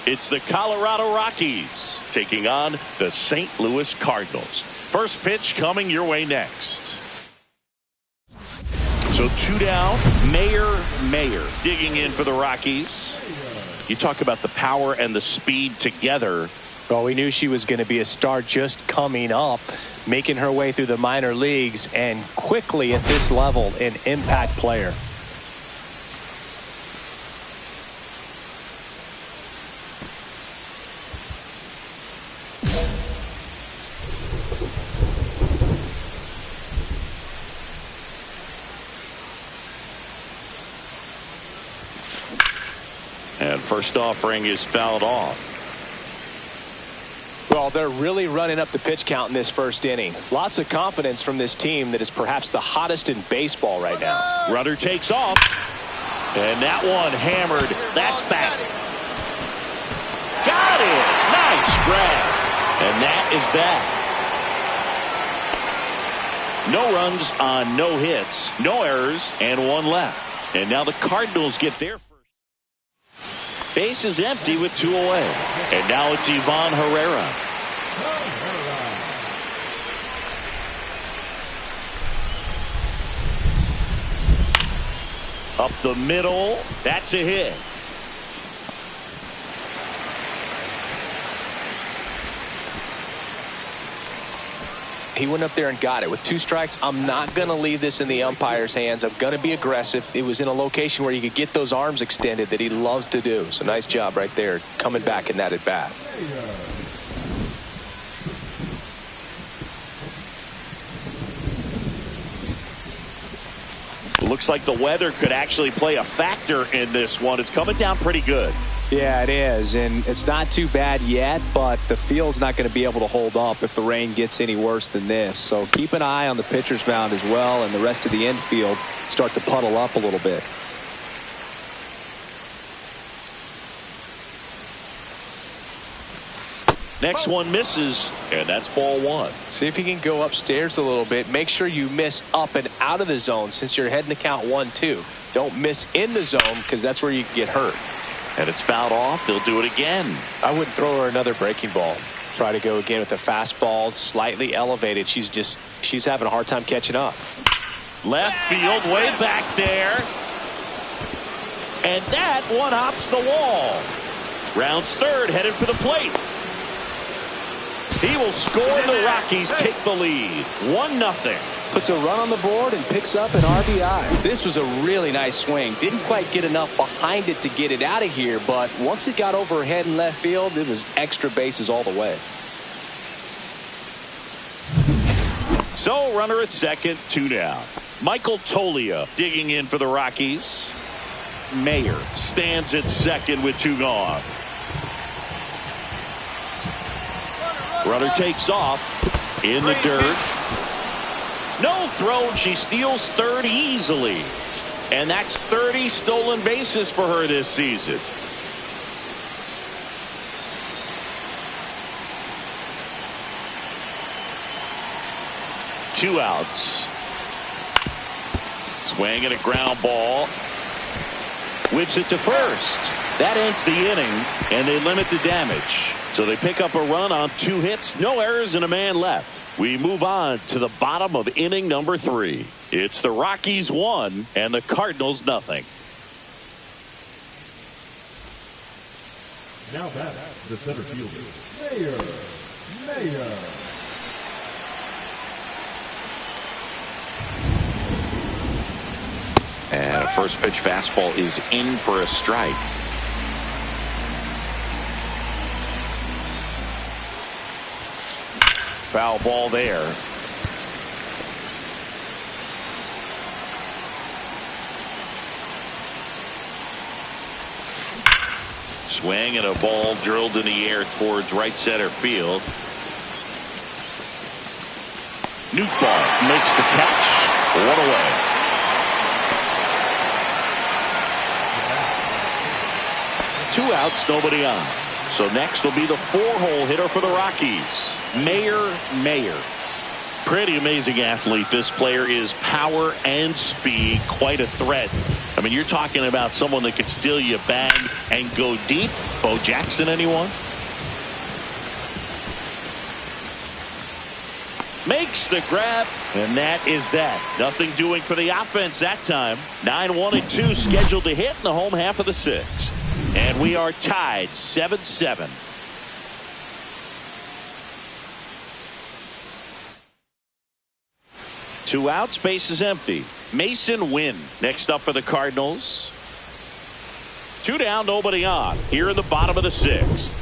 It's the Colorado Rockies taking on the St. Louis Cardinals. First pitch coming your way next. So 2 down. Mayer digging in for the Rockies. You talk about the power and the speed together. Well, we knew she was going to be a star just coming up, making her way through the minor leagues, and quickly at this level, an impact player. And first offering is fouled off. Well, they're really running up the pitch count in this first inning. Lots of confidence from this team that is perhaps the hottest in baseball right now. Runner takes off. And that one hammered. That's back. Got it. Nice grab. And that is that. No runs on no hits, no errors, and 1 left. And now the Cardinals get their first. Base is empty with 2 away. And now it's Yvonne Herrera. Up the middle. That's a hit. He went up there and got it. With 2 strikes, I'm not going to leave this in the umpire's hands. I'm going to be aggressive. It was in a location where you could get those arms extended that he loves to do. So nice job right there, coming back in that at bat. Looks like the weather could actually play a factor in this one. It's coming down pretty good. Yeah, it is, and it's not too bad yet, but the field's not going to be able to hold up if the rain gets any worse than this. So keep an eye on the pitcher's mound as well, and the rest of the infield start to puddle up a little bit. Next one misses, and that's ball 1. See if you can go upstairs a little bit. Make sure you miss up and out of the zone since you're heading to count 1-2. Don't miss in the zone because that's where you can get hurt. And it's fouled off. They'll do it again. I wouldn't throw her another breaking ball. Try to go again with the fastball slightly elevated. She's having a hard time catching up. Left field, way back there. And that one hops the wall. Rounds third, headed for the plate. He will score, and the Rockies take the lead. 1-0. Puts a run on the board and picks up an RBI. This was a really nice swing. Didn't quite get enough behind it to get it out of here, but once it got overhead in left field, it was extra bases all the way. So, runner at second, 2 down. Michael Toglia digging in for the Rockies. Mayer stands at second with 2 gone. Runner takes off in the dirt. No throw, and she steals third easily. And that's 30 stolen bases for her this season. Two outs. Swing and a ground ball. Whips it to first. That ends the inning, and they limit the damage. So they pick up a run on 2 hits, no errors, and a man left. We move on to the bottom of inning number 3. It's the Rockies 1 and the Cardinals 0. Now back, the center fielder, Mayer. And a first pitch fastball is in for a strike. Foul ball there. Swing and a ball drilled in the air towards right center field. Newtball makes the catch. 1 away. Two outs, nobody on. So next will be the 4-hole hitter for the Rockies, Mayer. Pretty amazing athlete. This player is power and speed, quite a threat. I mean, you're talking about someone that could steal you a bag and go deep. Bo Jackson, anyone? Makes the grab, and that is that. Nothing doing for the offense that time. 9-1-2 scheduled to hit in the home half of the 6th. And we are tied 7-7. Two outs, base is empty. Mason Wynn next up for the Cardinals. 2 down, nobody on. Here in the bottom of the 6th.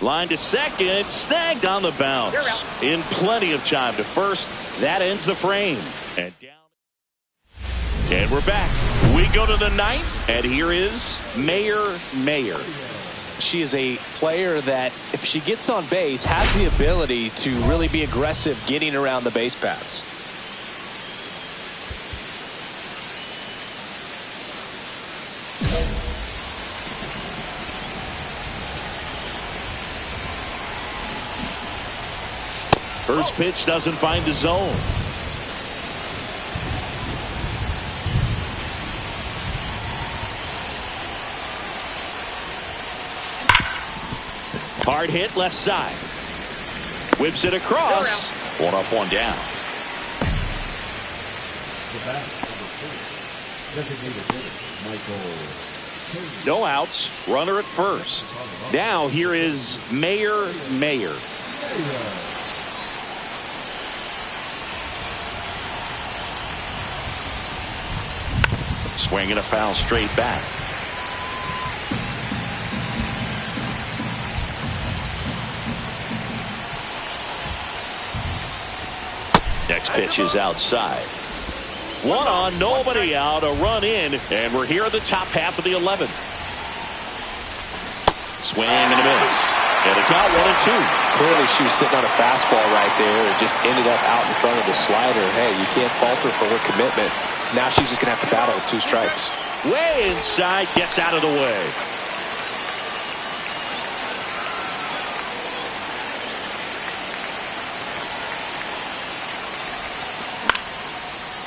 Line to second, snagged on the bounce. In plenty of time to first. That ends the frame. And down. And we're back. We go to the 9th, and here is Mayer. She is a player that, if she gets on base, has the ability to really be aggressive getting around the base paths. First pitch doesn't find the zone. Hard hit left side. Whips it across. 1 up, 1 down. No outs. Runner at first. Now here is Mayer. Swing and a foul straight back. Next pitch is outside. 1 on, nobody out, a run in, and we're here at the top half of the 11th. Swing and a miss. And a count 1-2. Clearly she was sitting on a fastball right there and just ended up out in front of the slider. Hey, you can't falter for her commitment. Now she's just going to have to battle with 2 strikes. Way inside, gets out of the way.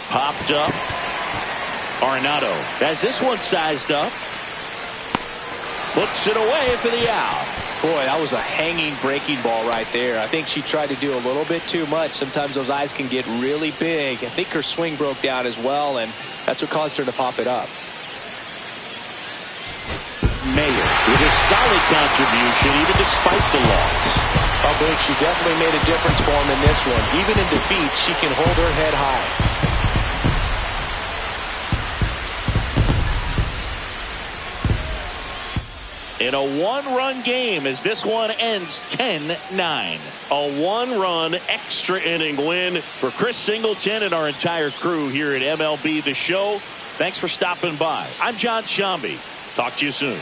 Popped up. Arenado has this one sized up. Puts it away for the out. Boy, that was a hanging breaking ball right there. I think she tried to do a little bit too much. Sometimes those eyes can get really big. I think her swing broke down as well, and that's what caused her to pop it up. Mayer with a solid contribution even despite the loss. Oh, Big, she definitely made a difference for him in this one. Even in defeat, she can hold her head high. In a one-run game as this one ends 10-9. A one-run extra inning win for Chris Singleton and our entire crew here at MLB The Show. Thanks for stopping by. I'm John Shambi. Talk to you soon.